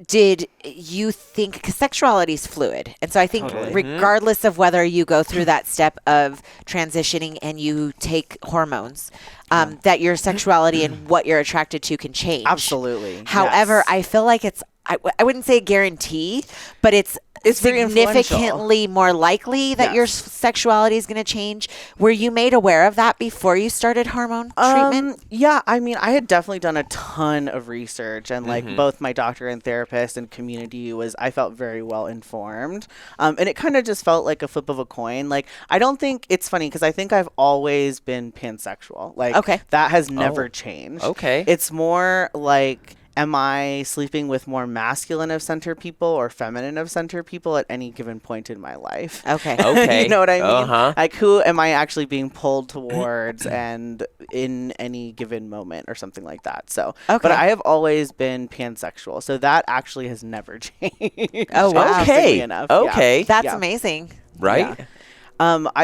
Speaker 2: did you think, because sexuality is fluid, and so I think regardless of whether you go through that step of transitioning and you take hormones, that your sexuality and what you're attracted to can change.
Speaker 4: Absolutely.
Speaker 2: However, I feel like it's, I wouldn't say a guarantee, but it's significantly more likely that your sexuality is going to change. Were you made aware of that before you started hormone treatment?
Speaker 4: Yeah, I mean, I had definitely done a ton of research, and like both my doctor and therapist and community I felt very well informed. And it kind of just felt like a flip of a coin. Like, I don't think it's funny because I think I've always been pansexual. Like, that has never changed.
Speaker 3: Okay.
Speaker 4: It's more like, am I sleeping with more masculine of center people or feminine of center people at any given point in my life?
Speaker 2: Okay.
Speaker 4: You know what I mean? Like, who am I actually being pulled towards and in any given moment or something like that? So, but I have always been pansexual. So that actually has never changed.
Speaker 2: Oh, wow.
Speaker 3: Okay.
Speaker 4: Enough.
Speaker 3: Okay.
Speaker 2: That's amazing.
Speaker 3: Right?
Speaker 4: Yeah.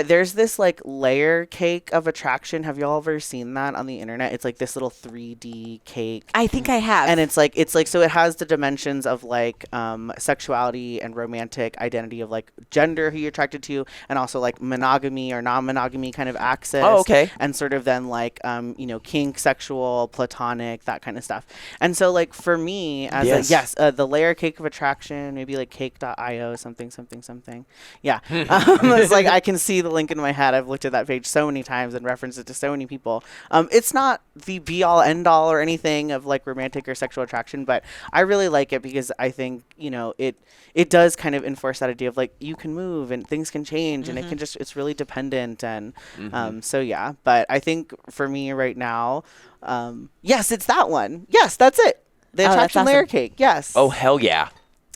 Speaker 4: There's this like layer cake of attraction. Have y'all ever seen that on the internet? It's like this little 3D cake.
Speaker 2: I think I have.
Speaker 4: And it's like so it has the dimensions of like sexuality and romantic identity of like gender, who you're attracted to, and also like monogamy or non-monogamy kind of axis.
Speaker 3: Oh, okay.
Speaker 4: And sort of then like you know, kink, sexual, platonic, that kind of stuff. And so like for me as the layer cake of attraction, maybe like cake.io something. Yeah. It's like I can see the link in my head. I've looked at that page so many times and referenced it to so many people. It's not the be all end all or anything of like romantic or sexual attraction, but I really like it because I think, you know, it does kind of enforce that idea of like, you can move and things can change and it's really dependent. And so yeah, but I think for me right now, yes, it's that one. Yes, that's it. The attraction layer cake. Yes.
Speaker 3: Oh, hell yeah.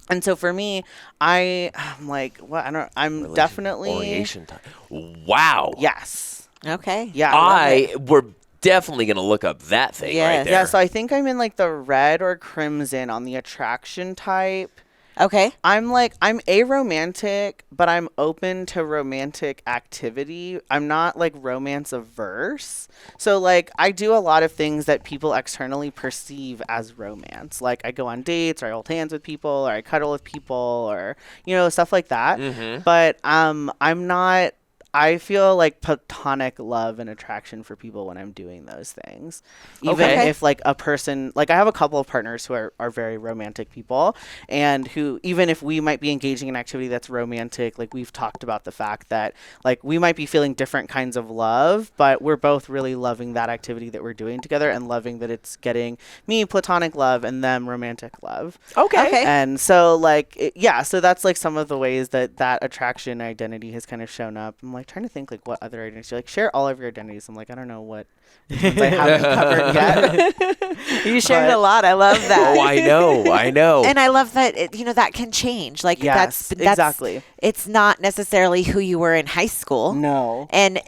Speaker 4: And so for me, I'm like, what? I'm definitely
Speaker 3: orientation time. Wow.
Speaker 4: Yes.
Speaker 2: Okay.
Speaker 4: Yeah.
Speaker 3: We're definitely gonna look up that thing right there.
Speaker 4: Yeah. So I think I'm in like the red or crimson on the attraction type.
Speaker 2: Okay.
Speaker 4: I'm aromantic, but I'm open to romantic activity. I'm not like romance averse. So like I do a lot of things that people externally perceive as romance. Like I go on dates or I hold hands with people or I cuddle with people or, you know, stuff like that. But I'm not, I feel like platonic love and attraction for people when I'm doing those things. Even if like a person, like I have a couple of partners who are very romantic people and who, even if we might be engaging in activity that's romantic, like we've talked about the fact that like we might be feeling different kinds of love, but we're both really loving that activity that we're doing together and loving that it's getting me platonic love and them romantic love.
Speaker 2: Okay.
Speaker 4: And so like, so that's like some of the ways that attraction identity has kind of shown up. I'm like, like trying to think like what other identities. You're like, share all of your identities. I'm like, I don't know what ones I haven't covered yet.
Speaker 2: You shared a lot. I love that.
Speaker 3: Oh, I know.
Speaker 2: And I love that, that can change. Like,
Speaker 4: yes,
Speaker 2: that's
Speaker 4: exactly.
Speaker 2: It's not necessarily who you were in high school.
Speaker 4: No.
Speaker 2: And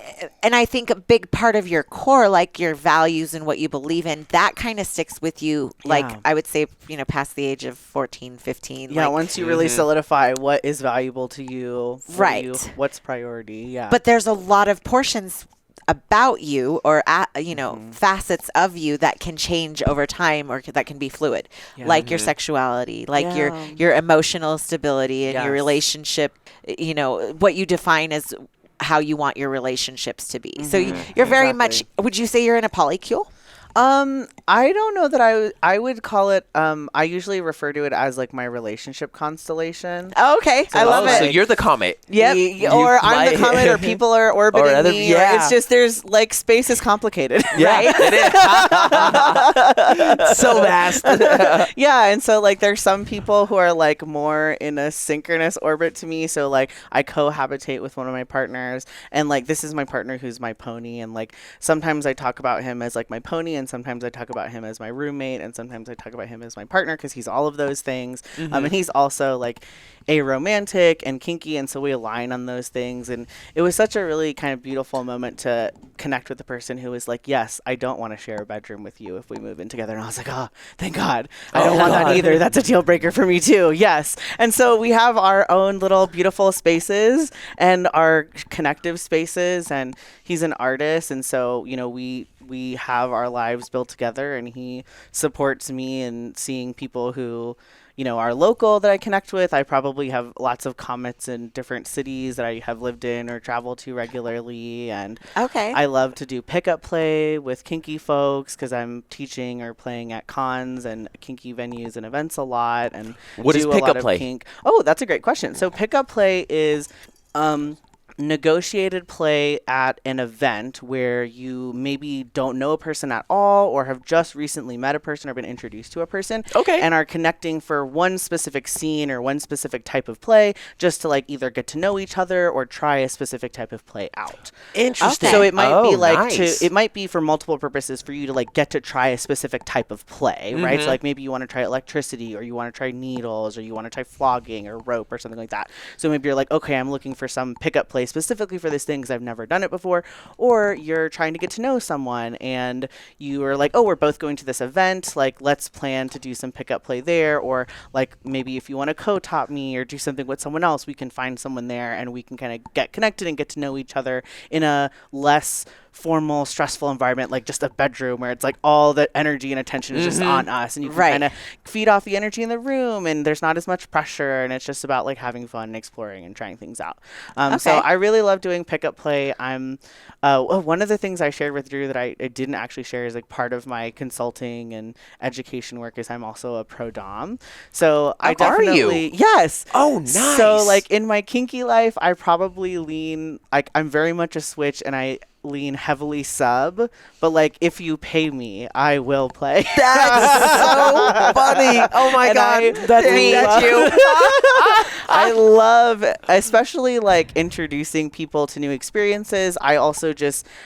Speaker 2: I think a big part of your core, like your values and what you believe in, that kind of sticks with you, like, I would say, past the age of 14, 15.
Speaker 4: Yeah,
Speaker 2: like,
Speaker 4: once you really solidify what is valuable to you,
Speaker 2: right?
Speaker 4: What's priority, yeah.
Speaker 2: But there's a lot of portions about you or facets of you that can change over time or that can be fluid, like your sexuality, like your emotional stability and your relationship, what you define as how you want your relationships to be. So you're very much, would you say you're in a polycule?
Speaker 4: I don't know that I would call it, I usually refer to it as like my relationship constellation.
Speaker 2: Oh, okay. I love it.
Speaker 3: So you're the comet.
Speaker 4: Yep. Or I'm the comet, or people are orbiting me. Or it's just, there's like, space is complicated.
Speaker 3: Yeah,
Speaker 4: right?
Speaker 3: it is. So vast.
Speaker 4: Yeah. And so like, there's some people who are like more in a synchronous orbit to me. So like, I cohabitate with one of my partners, and like, this is my partner who's my pony. And like, sometimes I talk about him as like my pony, and sometimes I talk about him as my roommate, and sometimes I talk about him as my partner, because he's all of those things. And he's also like a romantic and kinky, and so we align on those things. And it was such a really kind of beautiful moment to connect with the person who was like, yes, I don't want to share a bedroom with you if we move in together. And I was like, oh, thank God. I don't want that either. That's a deal breaker for me too. Yes. And so we have our own little beautiful spaces and our connective spaces, and he's an artist, and so we have our lives built together, and he supports me in seeing people who are local that I connect with. I probably have lots of comets in different cities that I have lived in or travel to regularly. And I love to do pickup play with kinky folks, because I'm teaching or playing at cons and kinky venues and events a lot. And
Speaker 3: what is pickup play?
Speaker 4: Oh, that's a great question. So pickup play is negotiated play at an event where you maybe don't know a person at all, or have just recently met a person or been introduced to a person, and are connecting for one specific scene or one specific type of play, just to like either get to know each other or try a specific type of play out.
Speaker 3: Interesting.
Speaker 4: So it might be like
Speaker 3: nice.
Speaker 4: it might be for multiple purposes for you to like get to try a specific type of play, right? So like maybe you want to try electricity, or you want to try needles, or you want to try flogging or rope or something like that. So maybe you're like, okay, I'm looking for some pickup play specifically for this thing because I've never done it before. Or you're trying to get to know someone, and you are like, oh, we're both going to this event, like let's plan to do some pickup play there. Or like maybe if you want to co-top me or do something with someone else, we can find someone there and we can kind of get connected and get to know each other in a less formal, stressful environment, like just a bedroom where it's like all the energy and attention is just on us, and you can kind of feed off the energy in the room, and there's not as much pressure, and it's just about like having fun and exploring and trying things out. So I really love doing pickup play. I'm one of the things I shared with Drew that I didn't actually share is like part of my consulting and education work is I'm also a pro dom. So I definitely yes.
Speaker 3: Oh, nice.
Speaker 4: So like in my kinky life, I probably lean like I'm very much a switch, and I lean heavily sub, but like if you pay me, I will play.
Speaker 3: That's so funny. Oh my God, that's me. That's you.
Speaker 4: I love, especially like introducing people to new experiences. I also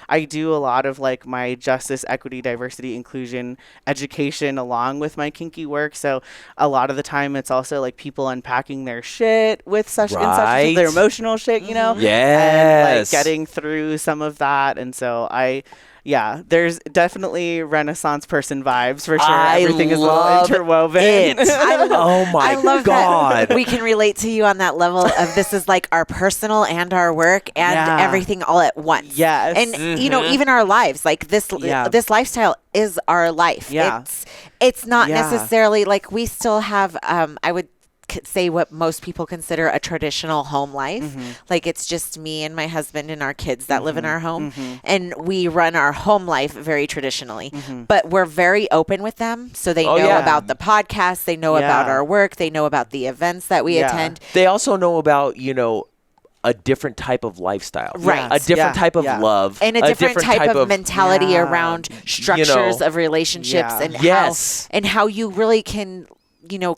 Speaker 4: I do a lot of like my justice, equity, diversity, inclusion education along with my kinky work. So a lot of the time it's also like people unpacking their shit with such their emotional shit, you know?
Speaker 3: Yes.
Speaker 4: And like getting through some of that. And so there's definitely Renaissance person vibes for sure. Everything is a little interwoven.
Speaker 3: Oh my God.
Speaker 2: That we can relate to you on that level of this is like our personal and our work and everything all at once.
Speaker 4: Yes.
Speaker 2: And even our lives, like this lifestyle is our life.
Speaker 4: Yeah.
Speaker 2: It's not necessarily like we still have I would say what most people consider a traditional home life. Like it's just me and my husband and our kids that live in our home, and we run our home life very traditionally, but we're very open with them. So they know about the podcast, they know about our work, they know about the events that we attend.
Speaker 3: They also know about, a different type of lifestyle,
Speaker 2: right?
Speaker 3: A different type of love,
Speaker 2: and a different type of mentality around structures of relationships, and how you really can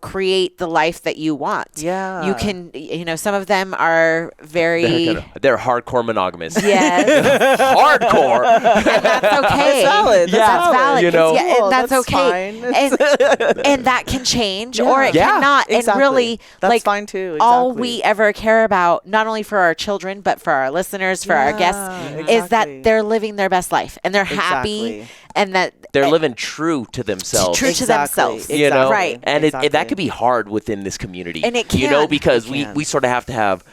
Speaker 2: create the life that you want.
Speaker 4: Yeah.
Speaker 2: You can, some of them are very...
Speaker 3: They're hardcore monogamous.
Speaker 2: Yes.
Speaker 3: Hardcore.
Speaker 2: And that's okay.
Speaker 4: It's valid.
Speaker 2: That's valid. And that's
Speaker 4: That's
Speaker 2: okay.
Speaker 4: fine.
Speaker 2: And that can change or it cannot.
Speaker 4: Exactly.
Speaker 2: And really,
Speaker 4: that's fine too.
Speaker 2: All
Speaker 4: Exactly.
Speaker 2: we ever care about, not only for our children, but for our listeners, for our guests, is that they're living their best life and they're happy and that
Speaker 3: they're living true to themselves.
Speaker 2: True to themselves.
Speaker 3: You know?
Speaker 2: Right.
Speaker 3: And that could be hard within this community.
Speaker 2: And it can.
Speaker 3: Because we sort of have to have,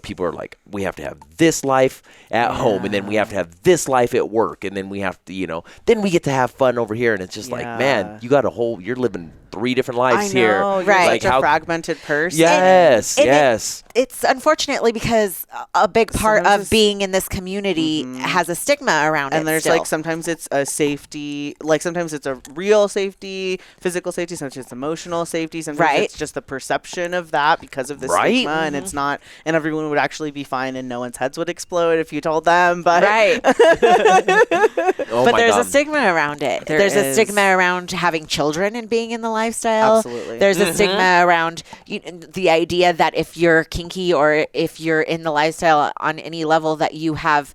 Speaker 3: people are like, we have to have this life at home, and then we have to have this life at work, and then we have to, then we get to have fun over here, and it's just like, man, you're living 3 different lives here.
Speaker 4: You're
Speaker 2: right.
Speaker 4: such a fragmented person.
Speaker 3: Yes,
Speaker 2: And
Speaker 3: yes.
Speaker 2: It's unfortunately because a big part of being in this community has a stigma around it.
Speaker 4: And there's
Speaker 2: still.
Speaker 4: sometimes it's a safety, sometimes it's a real safety, physical safety, sometimes it's emotional safety, sometimes it's just the perception of that because of the stigma, and it's not, and everyone would actually be fine and no one's heads would explode if you told them, but
Speaker 2: but there's a stigma around it. There's a stigma around having children and being in the lifestyle.
Speaker 4: Absolutely.
Speaker 2: There's a stigma around the idea that if you're kinky or if you're in the lifestyle on any level that you have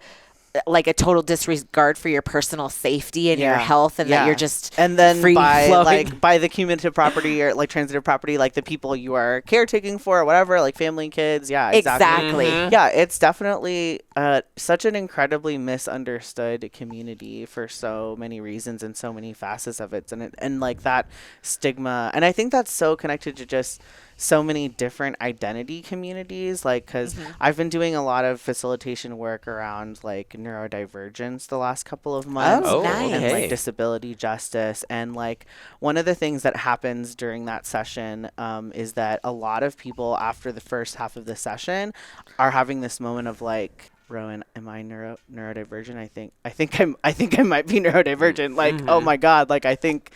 Speaker 2: a total disregard for your personal safety and your health, and that you're just
Speaker 4: and then
Speaker 2: free flowing.
Speaker 4: by the cumulative property or transitive property, the people you are caretaking for or whatever, family and kids.
Speaker 2: Exactly.
Speaker 4: Yeah, it's definitely such an incredibly misunderstood community for so many reasons and so many facets of it, and that stigma, and I think that's so connected to just so many different identity communities, because I've been doing a lot of facilitation work around neurodivergence the last couple of months.
Speaker 2: Oh, nice.
Speaker 4: And disability justice, and one of the things that happens during that session is that a lot of people after the first half of the session are having this moment of Rowan, am I neurodivergent? I think I might be neurodivergent. Oh my God, I think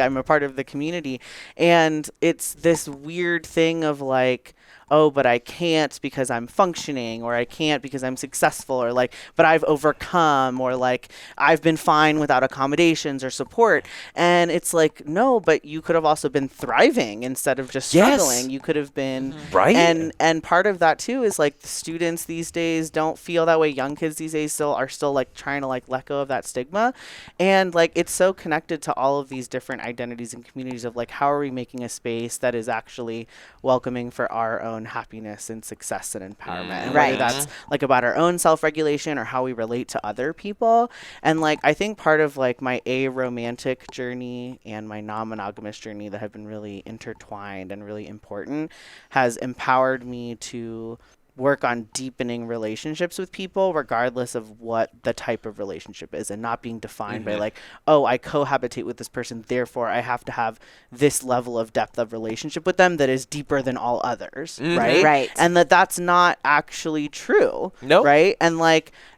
Speaker 4: I'm a part of the community. And it's this weird thing of oh, but I can't because I'm functioning, or I can't because I'm successful, or but I've overcome, or I've been fine without accommodations or support. And it's no, but you could have also been thriving instead of just struggling.
Speaker 3: Yes.
Speaker 4: You could have been
Speaker 3: right.
Speaker 4: And part of that too is the students these days don't feel that way. Young kids these days are still trying to let go of that stigma. And it's so connected to all of these different identities and communities of how are we making a space that is actually welcoming for our own happiness and success and empowerment, and whether that's about our own self-regulation or how we relate to other people. And I think part of my aromantic journey and my non-monogamous journey that have been really intertwined and really important has empowered me to work on deepening relationships with people regardless of what the type of relationship is, and not being defined by oh, I cohabitate with this person, therefore I have to have this level of depth of relationship with them that is deeper than all others, right? And that's not actually true.
Speaker 3: Nope.
Speaker 4: Right? And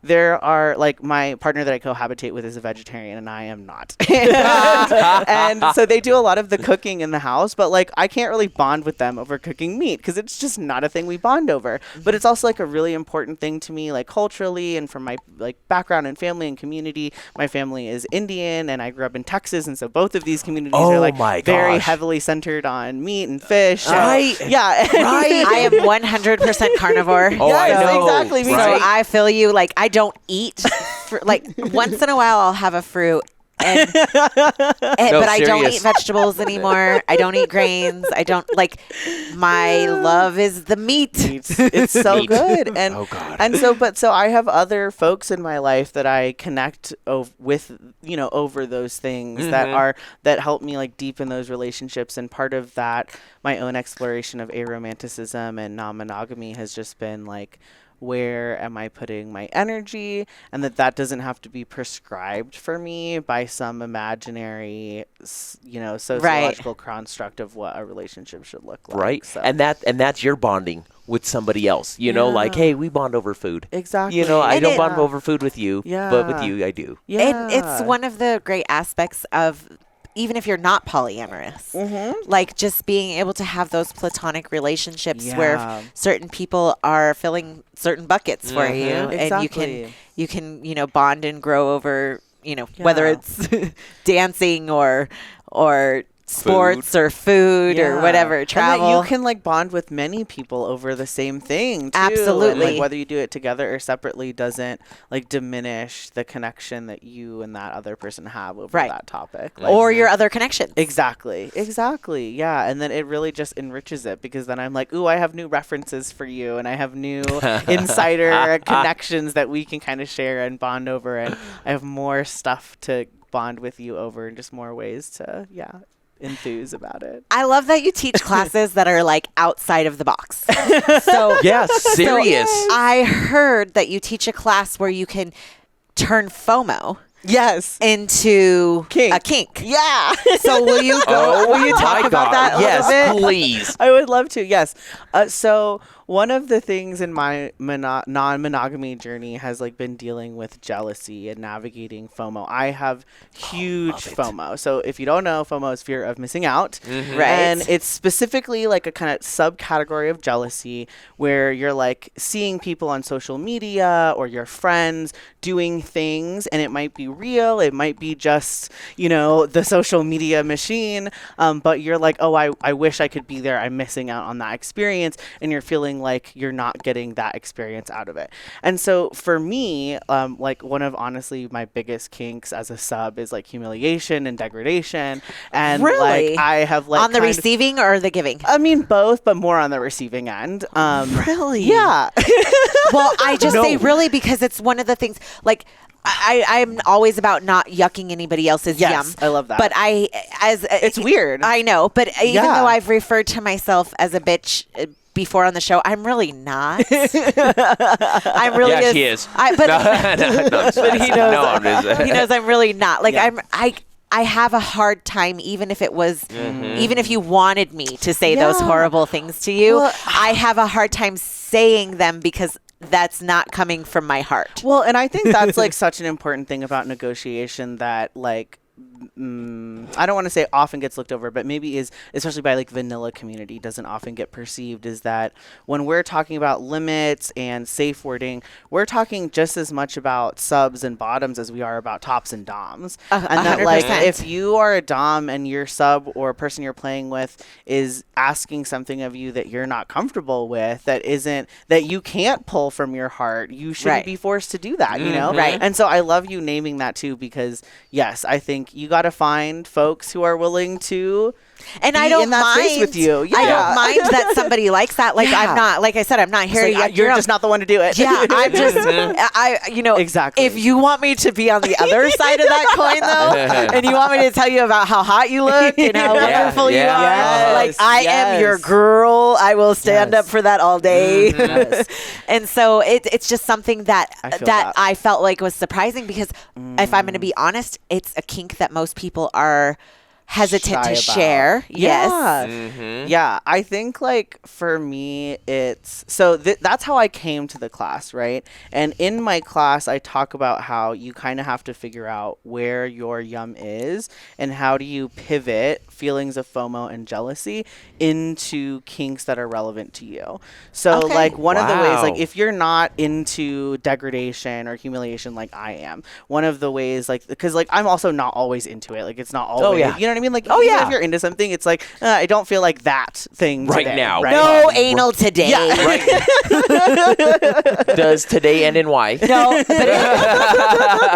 Speaker 4: there are my partner that I cohabitate with is a vegetarian and I am not. and so they do a lot of the cooking in the house, but I can't really bond with them over cooking meat because it's just not a thing we bond over. But it's also a really important thing to me, culturally, and from my background and family and community. My family is Indian and I grew up in Texas, and so both of these communities are very heavily centered on meat and fish.
Speaker 3: Right.
Speaker 4: Yeah. Right.
Speaker 2: I am 100% carnor.
Speaker 3: Oh,
Speaker 4: yes,
Speaker 3: I know.
Speaker 4: Exactly.
Speaker 2: So I feel you. I don't eat. Once in a while, I'll have a fruit. But I don't eat vegetables anymore. I don't eat grains. I don't my love is the meat.
Speaker 4: It's so good. And
Speaker 3: oh God.
Speaker 4: And so I have other folks in my life that I connect with, over those things that help me deepen those relationships. And part of that, my own exploration of aromanticism and non-monogamy has just been where am I putting my energy, and that doesn't have to be prescribed for me by some imaginary, sociological construct of what a relationship should look like.
Speaker 3: Right.
Speaker 4: So.
Speaker 3: And that's your bonding with somebody else, hey, we bond over food.
Speaker 4: Exactly.
Speaker 3: I don't bond over food with you,
Speaker 4: Yeah.
Speaker 3: but with you I do.
Speaker 4: Yeah.
Speaker 2: And it's one of the great aspects of, even if you're not polyamorous, just being able to have those platonic relationships where certain people are filling certain buckets for you,
Speaker 4: Exactly.
Speaker 2: and you can bond and grow over whether it's dancing or sports or food or whatever, travel.
Speaker 4: And that you can like bond with many people over the same thing too.
Speaker 2: Absolutely.
Speaker 4: And, like, whether you do it together or separately doesn't like diminish the connection that you and that other person have over that topic. Like,
Speaker 2: or your other connections.
Speaker 4: Exactly. Yeah. And then it really just enriches it because then I'm like, ooh, I have new references for you and I have new insider connections that we can kind of share and bond over. And I have more stuff to bond with you over and just more ways to, enthuse about it.
Speaker 2: I love that you teach classes that are like outside of the box. So
Speaker 3: serious.
Speaker 2: So I heard that you teach a class where you can turn FOMO into a kink.
Speaker 4: Yeah.
Speaker 2: So will you talk about that a little bit?
Speaker 3: Yes, please.
Speaker 4: I would love to. Yes. So one of the things in my non-monogamy journey has like been dealing with jealousy and navigating FOMO. I have huge FOMO. So if you don't know, FOMO is fear of missing out.
Speaker 2: Mm-hmm. Right.
Speaker 4: And it's specifically like a kind of subcategory of jealousy where you're like seeing people on social media or your friends doing things, and it might be real, it might be just, the social media machine, but you're like, oh, I wish I could be there, I'm missing out on that experience, and you're feeling like you're not getting that experience out of it. And so for me, like one of honestly my biggest kinks as a sub is like humiliation and degradation, and
Speaker 2: really?
Speaker 4: like I have like
Speaker 2: on the receiving or the giving?
Speaker 4: I mean both, but more on the receiving end.
Speaker 2: Really?
Speaker 4: Yeah.
Speaker 2: Well, I just say really because it's one of the things like I'm always about not yucking anybody else's yum.
Speaker 4: I love that.
Speaker 2: But
Speaker 4: it's weird.
Speaker 2: I know, but even though I've referred to myself as a bitch before on the show, I'm really not. I'm really.
Speaker 3: Yeah, she is.
Speaker 2: But he knows. He knows I'm really not. Like I have a hard time, even if it was, even if you wanted me to say those horrible things to you, I have a hard time saying them because that's not coming from my heart.
Speaker 4: Well, and I think that's like such an important thing about negotiation that like, I don't want to say often gets looked over, but maybe is, especially by like vanilla community, doesn't often get perceived, is that when we're talking about limits and safe wording, we're talking just as much about subs and bottoms as we are about tops and doms. And that
Speaker 2: 100%.
Speaker 4: like if you are a dom and your sub or person you're playing with is asking something of you that you're not comfortable with, that you can't pull from your heart, you shouldn't be forced to do that,
Speaker 2: Right.
Speaker 4: And so I love you naming that too, because yes, I think you got to find folks who are willing to
Speaker 2: and
Speaker 4: be
Speaker 2: I don't
Speaker 4: in that
Speaker 2: mind
Speaker 4: space with you.
Speaker 2: I don't mind that somebody likes that. Like I'm not, like I said, I'm not here to
Speaker 4: like, you're just not the one to do it.
Speaker 2: Yeah, I'm just
Speaker 4: exactly.
Speaker 2: If you want me to be on the other side of that coin though, and you want me to tell you about how hot you look and how wonderful you are, like I am your girl. I will stand up for that all day. And so it's just something that I felt like was surprising because if I'm going to be honest, it's a kink that most people are hesitant to share.
Speaker 4: Yeah, I think like for me it's so that's how I came to the class, right? And in my class I talk about how you kind of have to figure out where your yum is and how do you pivot feelings of FOMO and jealousy into kinks that are relevant to you. So like one of the ways, like if you're not into degradation or humiliation like I am, one of the ways, like because like I'm also not always into it, like it's not always, you know what I mean? Like if you're into something, it's like I don't feel like that thing
Speaker 3: right
Speaker 4: today,
Speaker 3: now.
Speaker 4: Right?
Speaker 2: No anal today.
Speaker 4: Yeah.
Speaker 3: Right. Does today end in Y?
Speaker 2: No, but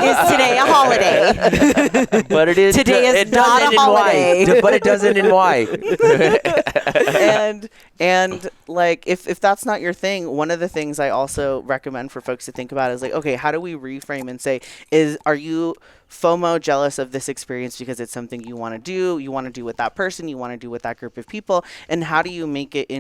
Speaker 2: is today a holiday?
Speaker 3: But it is.
Speaker 2: Today is not a holiday.
Speaker 3: But it does end in Y.
Speaker 4: and like if that's not your thing, one of the things I also recommend for folks to think about is like, okay, how do we reframe and say, are you FOMO jealous of this experience because it's something you want to do with that person, you want to do with that group of people, and how do you make it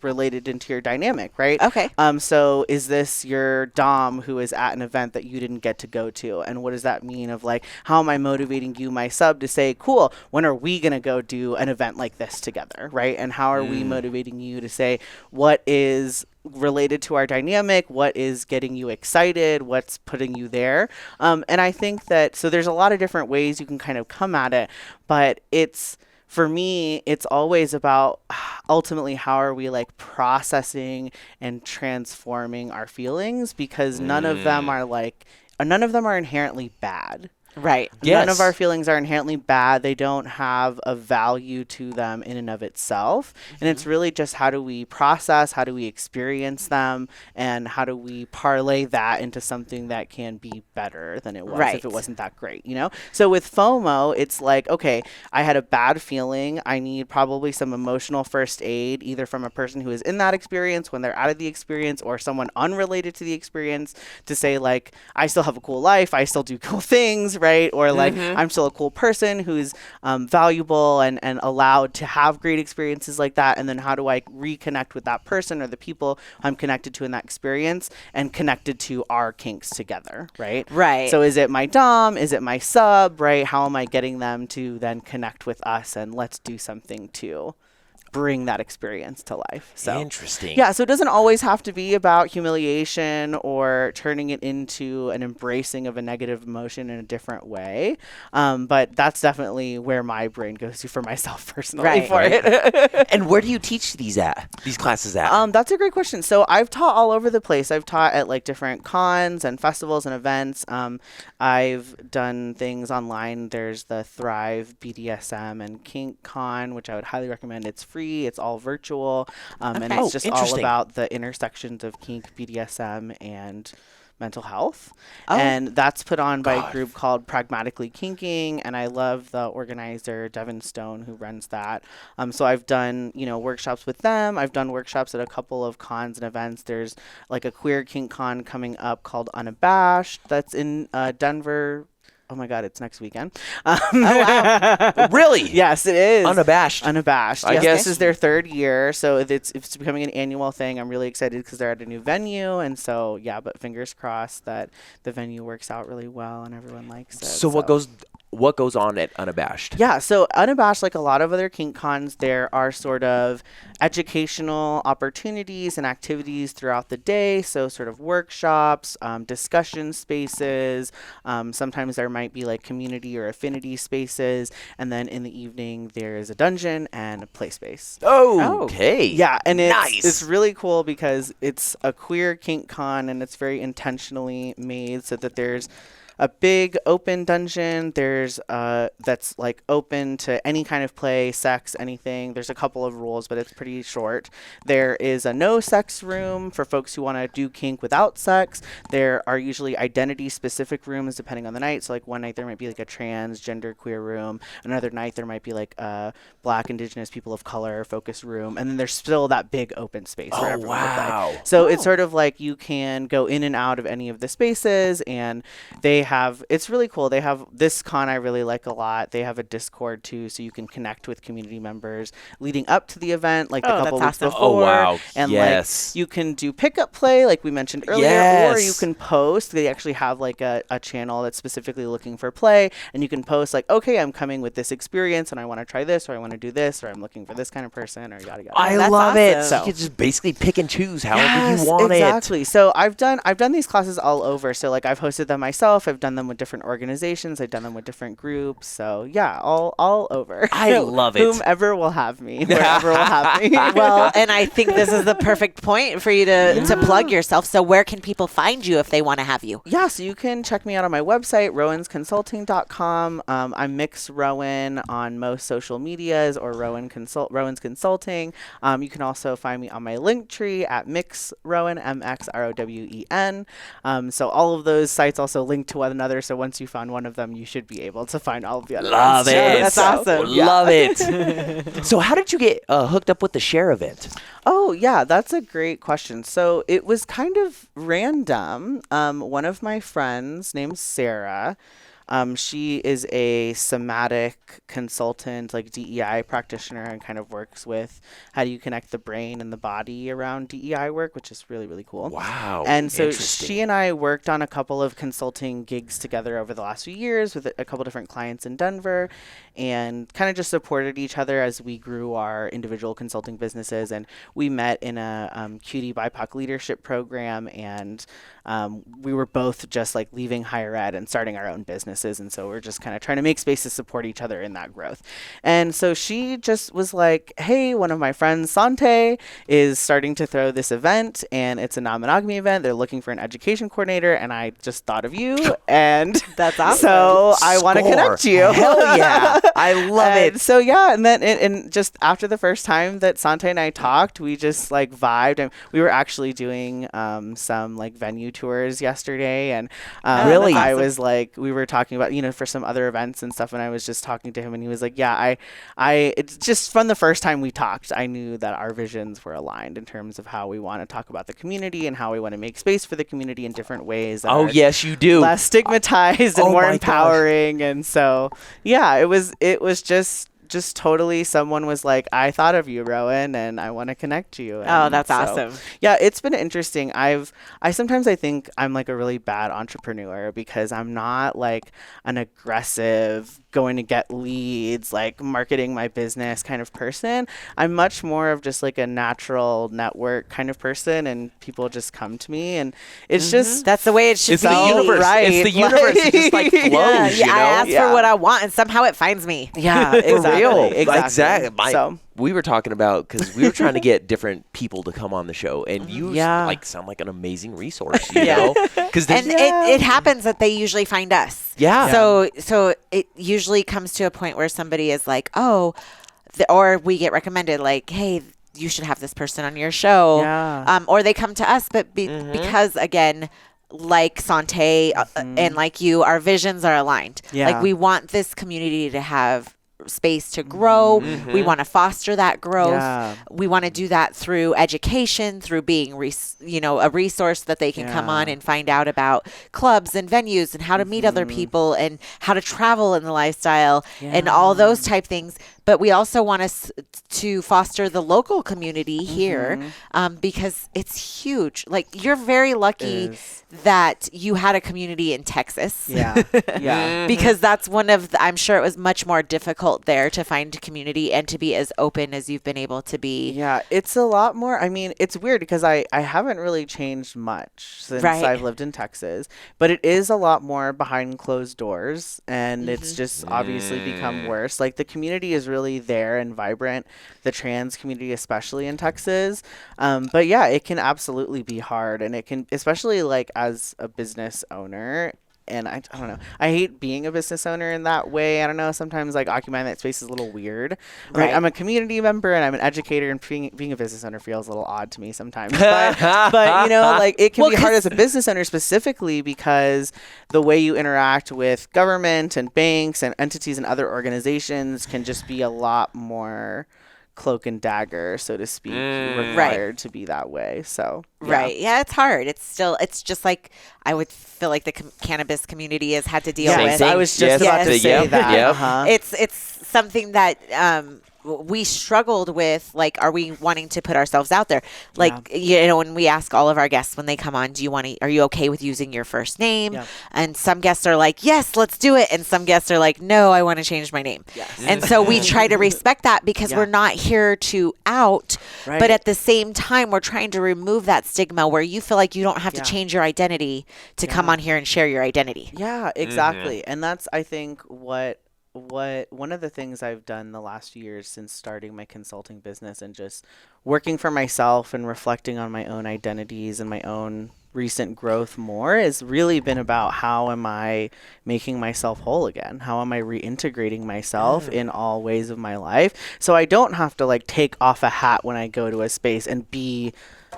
Speaker 4: related into your dynamic, right?
Speaker 2: Okay.
Speaker 4: So is this your dom who is at an event that you didn't get to go to, and what does that mean of like, how am I motivating you, my sub, to say, cool, when are we gonna go do an event like this together, right? And how are we motivating you to say, what is related to our dynamic, what is getting you excited, what's putting you there, and I think that so there's a lot of different ways you can kind of come at it, but for me it's always about ultimately how are we like processing and transforming our feelings, because none of them are inherently bad.
Speaker 2: Right.
Speaker 4: None
Speaker 3: Yes.
Speaker 4: of our feelings are inherently bad. They don't have a value to them in and of itself. And it's really just how do we process, how do we experience them, and how do we parlay that into something that can be better than it was
Speaker 2: Right.
Speaker 4: if it wasn't that great, you know? So with FOMO, it's like, okay, I had a bad feeling. I need probably some emotional first aid, either from a person who is in that experience when they're out of the experience or someone unrelated to the experience to say, like, I still have a cool life. I still do cool things, right? Or like, I'm still a cool person who's valuable and allowed to have great experiences like that. And then how do I reconnect with that person or the people I'm connected to in that experience and connected to our kinks together, right?
Speaker 2: Right.
Speaker 4: So is it my dom? Is it my sub, right? How am I getting them to then connect with us and let's do something to bring that experience to life? So
Speaker 3: Interesting.
Speaker 4: yeah, so it doesn't always have to be about humiliation or turning it into an embracing of a negative emotion in a different way. But that's definitely where my brain goes to for myself personally for it.
Speaker 3: And where do you teach these classes at?
Speaker 4: That's a great question. So I've taught all over the place. I've taught at like different cons and festivals and events. I've done things online. There's the Thrive BDSM and Kink Con, which I would highly recommend. It's free. It's all virtual. And it's just all about the intersections of kink, BDSM, and mental health. And that's put on by a group called Pragmatically Kinking. And I love the organizer, Devin Stone, who runs that. So I've done, workshops with them. I've done workshops at a couple of cons and events. There's like a queer kink con coming up called Unabashed that's in Denver. Oh my God, it's next weekend.
Speaker 3: Really?
Speaker 4: Yes, it is.
Speaker 3: Unabashed.
Speaker 4: Unabashed.
Speaker 3: I
Speaker 4: Yes,
Speaker 3: guess.
Speaker 4: this is their third year, so it's becoming an annual thing. I'm really excited because they're at a new venue, and so yeah. But fingers crossed that the venue works out really well and everyone likes it.
Speaker 3: So what goes on at Unabashed?
Speaker 4: Yeah, so Unabashed, like a lot of other kink cons, there are sort of educational opportunities and activities throughout the day. So sort of workshops, discussion spaces. Sometimes there might be like community or affinity spaces. And then in the evening, there's a dungeon and a play space.
Speaker 3: Oh, okay.
Speaker 4: Yeah, and
Speaker 3: Nice.
Speaker 4: it's really cool because it's a queer kink con and it's very intentionally made so that there's a big open dungeon. There's that's like open to any kind of play, sex, anything. There's a couple of rules, but it's pretty short. There is a no sex room for folks who want to do kink without sex. There are usually identity specific rooms depending on the night. So like one night there might be like a transgender queer room. Another night there might be like a Black, Indigenous, people of color focus room. And then there's still that big open space where everyone will play. So it's sort of like you can go in and out of any of the spaces, and it's really cool. They have this con I really like a lot. They have a Discord too, so you can connect with community members leading up to the event, like the couple weeks before.
Speaker 3: Oh wow!
Speaker 4: And
Speaker 3: yes.
Speaker 4: like you can do pickup play, like we mentioned earlier, or you can post. They actually have like a channel that's specifically looking for play, and you can post like, okay, I'm coming with this experience, and I want to try this, or I want to do this, or I'm looking for this kind of person, or yada yada.
Speaker 3: I love it. So you can just basically pick and choose however you want
Speaker 4: exactly. So I've done these classes all over. So like I've hosted them myself. I've done them with different organizations. I've done them with different groups. So yeah, all over.
Speaker 3: I love it.
Speaker 4: Whomever will have me, wherever will have me.
Speaker 2: Well, and I think this is the perfect point for you to plug yourself. So where can people find you if they want to have you?
Speaker 4: Yeah, so you can check me out on my website, rowansconsulting.com. I'm Mix Rowan on most social medias, or Rowan's Consulting. You can also find me on my link tree at Mix Rowan, MXROWEN. So all of those sites also link to one another. So once you find one of them, you should be able to find all of the other
Speaker 3: Love
Speaker 4: ones.
Speaker 3: it.
Speaker 4: Yeah, that's awesome.
Speaker 3: Love it. So how did you get hooked up with the Share event?
Speaker 4: Oh, yeah, that's a great question. So it was kind of random. One of my friends named Sarah, she is a somatic consultant, like DEI practitioner, and kind of works with how do you connect the brain and the body around DEI work, which is really, really cool.
Speaker 3: Wow.
Speaker 4: And so she and I worked on a couple of consulting gigs together over the last few years with a couple different clients in Denver, and kind of just supported each other as we grew our individual consulting businesses. And we met in a QD BIPOC leadership program, and we were both just like leaving higher ed and starting our own business businesses. And so we're just kind of trying to make spaces support each other in that growth. And so she just was like, hey, one of my friends, Sante, is starting to throw this event, and it's a non-monogamy event. They're looking for an education coordinator, and I just thought of you. And
Speaker 2: that's awesome.
Speaker 4: So I want to connect you.
Speaker 3: Hell yeah. I love it.
Speaker 4: So yeah, and then and just after the first time that Sante and I talked, we just like vibed, and we were actually doing some like venue tours yesterday, and
Speaker 3: really,
Speaker 4: I was like, we were talking about, you know, for some other events and stuff, and I was just talking to him, and he was like, yeah, I it's just from the first time we talked, I knew that our visions were aligned in terms of how we want to talk about the community and how we want to make space for the community in different ways.
Speaker 3: Oh yes, you do.
Speaker 4: Less stigmatized and more empowering. And so yeah, it was just totally, someone was like, I thought of you, Rowan, and I want to connect you. And
Speaker 2: that's awesome.
Speaker 4: Yeah, it's been interesting. I sometimes I think I'm like a really bad entrepreneur because I'm not like an aggressive going to get leads, like marketing my business kind of person. I'm much more of just like a natural network kind of person, and people just come to me, and it's just,
Speaker 2: that's the way it should be.
Speaker 3: The universe.
Speaker 4: Right.
Speaker 3: It's the universe. It just like flows, you know?
Speaker 2: I ask for what I want, and somehow it finds me.
Speaker 4: Yeah, exactly.
Speaker 3: Exactly. We were talking about, because we were trying to get different people to come on the show, and you like sound like an amazing resource, you know?
Speaker 2: And it happens that they usually find us.
Speaker 3: Yeah.
Speaker 2: So it usually comes to a point where somebody is like, or we get recommended, like, hey, you should have this person on your show.
Speaker 4: Yeah.
Speaker 2: Or they come to us, but because, again, like Sante and like you, our visions are aligned.
Speaker 4: Yeah.
Speaker 2: Like, we want this community to have space to grow. We want to foster that growth.
Speaker 4: Yeah.
Speaker 2: We want to do that through education, through being a resource that they can come on and find out about clubs and venues and how to meet other people and how to travel in the lifestyle and all those type things. But we also want us to foster the local community here because it's huge. Like, you're very lucky that you had a community in Texas.
Speaker 4: Yeah. Yeah.
Speaker 2: Because that's one of I'm sure it was much more difficult there to find community and to be as open as you've been able to be.
Speaker 4: Yeah, it's a lot more. I mean, it's weird because I haven't really changed much since I've lived in Texas, but it is a lot more behind closed doors, and it's just obviously become worse. Like, the community is really there and vibrant, the trans community, especially in Texas. But yeah, it can absolutely be hard, and it can, especially like as a business owner. And I don't know. I hate being a business owner in that way. I don't know. Sometimes like occupying that space is a little weird. Right. Like, I'm a community member and I'm an educator, and being a business owner feels a little odd to me sometimes. But you know, like, it can be hard as a business owner specifically because the way you interact with government and banks and entities and other organizations can just be a lot more cloak and dagger, so to speak, required to be that way. So
Speaker 2: yeah, it's hard. It's just like I would feel like the cannabis community has had to deal with.
Speaker 4: I was just about to say that.
Speaker 2: It's something that we struggled with. Like, are we wanting to put ourselves out there? Like, you know, when we ask all of our guests when they come on, are you okay with using your first name? Yeah. And some guests are like, yes, let's do it. And some guests are like, no, I want to change my name. Yes. And so we try to respect that because we're not here to out, but at the same time, we're trying to remove that stigma where you feel like you don't have to change your identity to come on here and share your identity.
Speaker 4: Yeah, exactly. And that's, I think, what one of the things I've done the last few years since starting my consulting business and just working for myself and reflecting on my own identities and my own recent growth more has really been about how am I making myself whole again? How am I reintegrating myself in all ways of my life? So I don't have to like take off a hat when I go to a space and be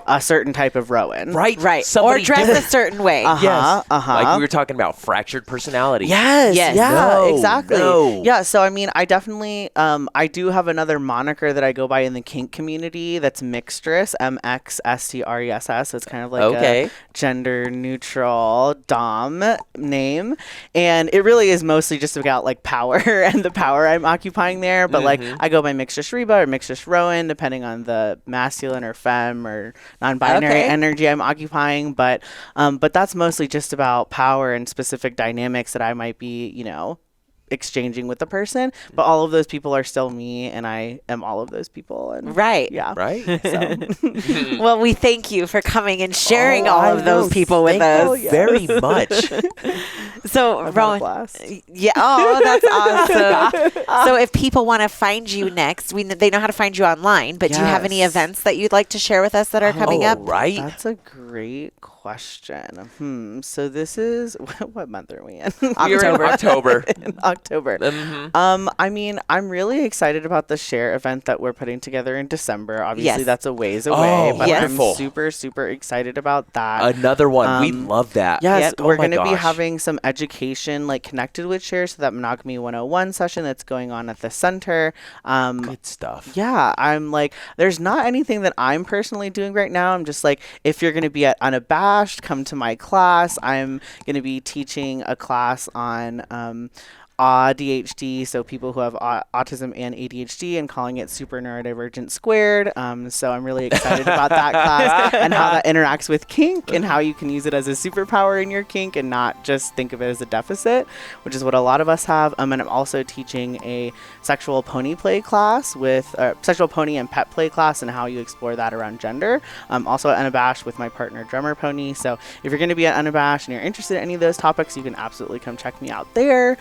Speaker 4: a certain type of Rowan.
Speaker 2: Right. Or dress a certain way.
Speaker 3: Like we were talking about fractured personality.
Speaker 4: Yes. Yeah,
Speaker 3: No,
Speaker 4: exactly.
Speaker 3: no.
Speaker 4: Yeah, so I mean, I definitely, I do have another moniker that I go by in the kink community that's mixtress, MXSTRESS. It's kind of like a gender neutral dom name. And it really is mostly just about like power and the power I'm occupying there. But like, I go by mixtress Reba or mixtress Rowan, depending on the masculine or femme or non-binary energy I'm occupying, but that's mostly just about power and specific dynamics that I might be, you know, exchanging with the person, but all of those people are still me, and I am all of those people. And
Speaker 2: right.
Speaker 4: Yeah.
Speaker 3: Right.
Speaker 4: So.
Speaker 2: Well, we thank you for coming and sharing all of those people with us.
Speaker 3: Very much.
Speaker 2: So,
Speaker 4: I've had a
Speaker 2: Rowan,
Speaker 4: blast.
Speaker 2: yeah. Oh, that's awesome. So, if people want to find you next, they know how to find you online. But do you have any
Speaker 4: Yes.
Speaker 2: events that you'd like to share with us that are coming up?
Speaker 3: Right.
Speaker 4: That's a great question. So this is what month are we in?
Speaker 3: We're in October.
Speaker 4: In October. I mean, I'm really excited about the share event that we're putting together in December. Obviously,
Speaker 2: Yes.
Speaker 4: that's a ways away, but
Speaker 3: wonderful.
Speaker 4: I'm super, super excited about that.
Speaker 3: Another one. We love that.
Speaker 4: Yes,
Speaker 3: Oh
Speaker 4: we're
Speaker 3: my
Speaker 4: going to be
Speaker 3: gosh.
Speaker 4: having some education like connected with share, so that Monogamy 101 session that's going on at the center.
Speaker 3: Good stuff.
Speaker 4: Yeah, I'm like, there's not anything that I'm personally doing right now. I'm just like, if you're going to be at Unabashed, come to my class. I'm going to be teaching a class on ADHD, so people who have autism and ADHD, and calling it super neurodivergent squared. So I'm really excited about that class and how that interacts with kink and how you can use it as a superpower in your kink and not just think of it as a deficit, which is what a lot of us have. And I'm also teaching a sexual pony play class with sexual pony and pet play class and how you explore that around gender. Also at Unabashed with my partner Drummer Pony. So if you're going to be at Unabashed and you're interested in any of those topics, you can absolutely come check me out there.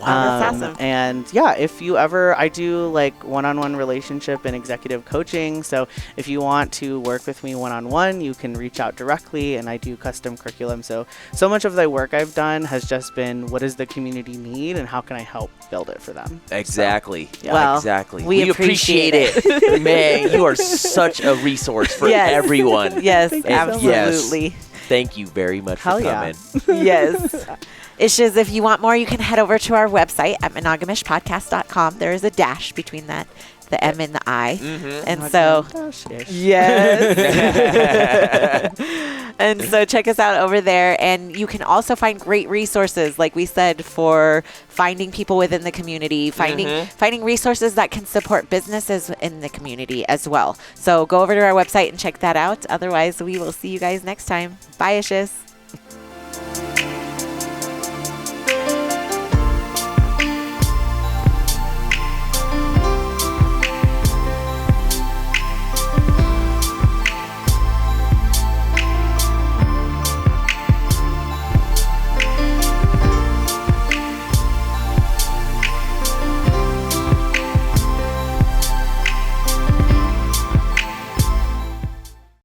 Speaker 2: That's awesome.
Speaker 4: And yeah, if you ever, I do like one-on-one relationship and executive coaching. So if you want to work with me one-on-one, you can reach out directly, and I do custom curriculum. So much of the work I've done has just been, what does the community need and how can I help build it for them?
Speaker 3: Exactly.
Speaker 4: So, yeah.
Speaker 2: Well,
Speaker 3: exactly.
Speaker 2: we appreciate
Speaker 3: it. Man, you are such a resource for
Speaker 2: Yes.
Speaker 3: everyone.
Speaker 2: Yes,
Speaker 4: Thank you so much.
Speaker 2: absolutely.
Speaker 3: Thank you very much
Speaker 4: Hell
Speaker 3: for
Speaker 4: yeah.
Speaker 3: coming.
Speaker 2: Yes. Issues, if you want more, you can head over to our website at monogam-ishpodcast.com. There is a dash between the M and the I. And so, yes. And so check us out over there. And you can also find great resources, like we said, for finding people within the community, finding resources that can support businesses in the community as well. So go over to our website and check that out. Otherwise, we will see you guys next time. Bye, Issues.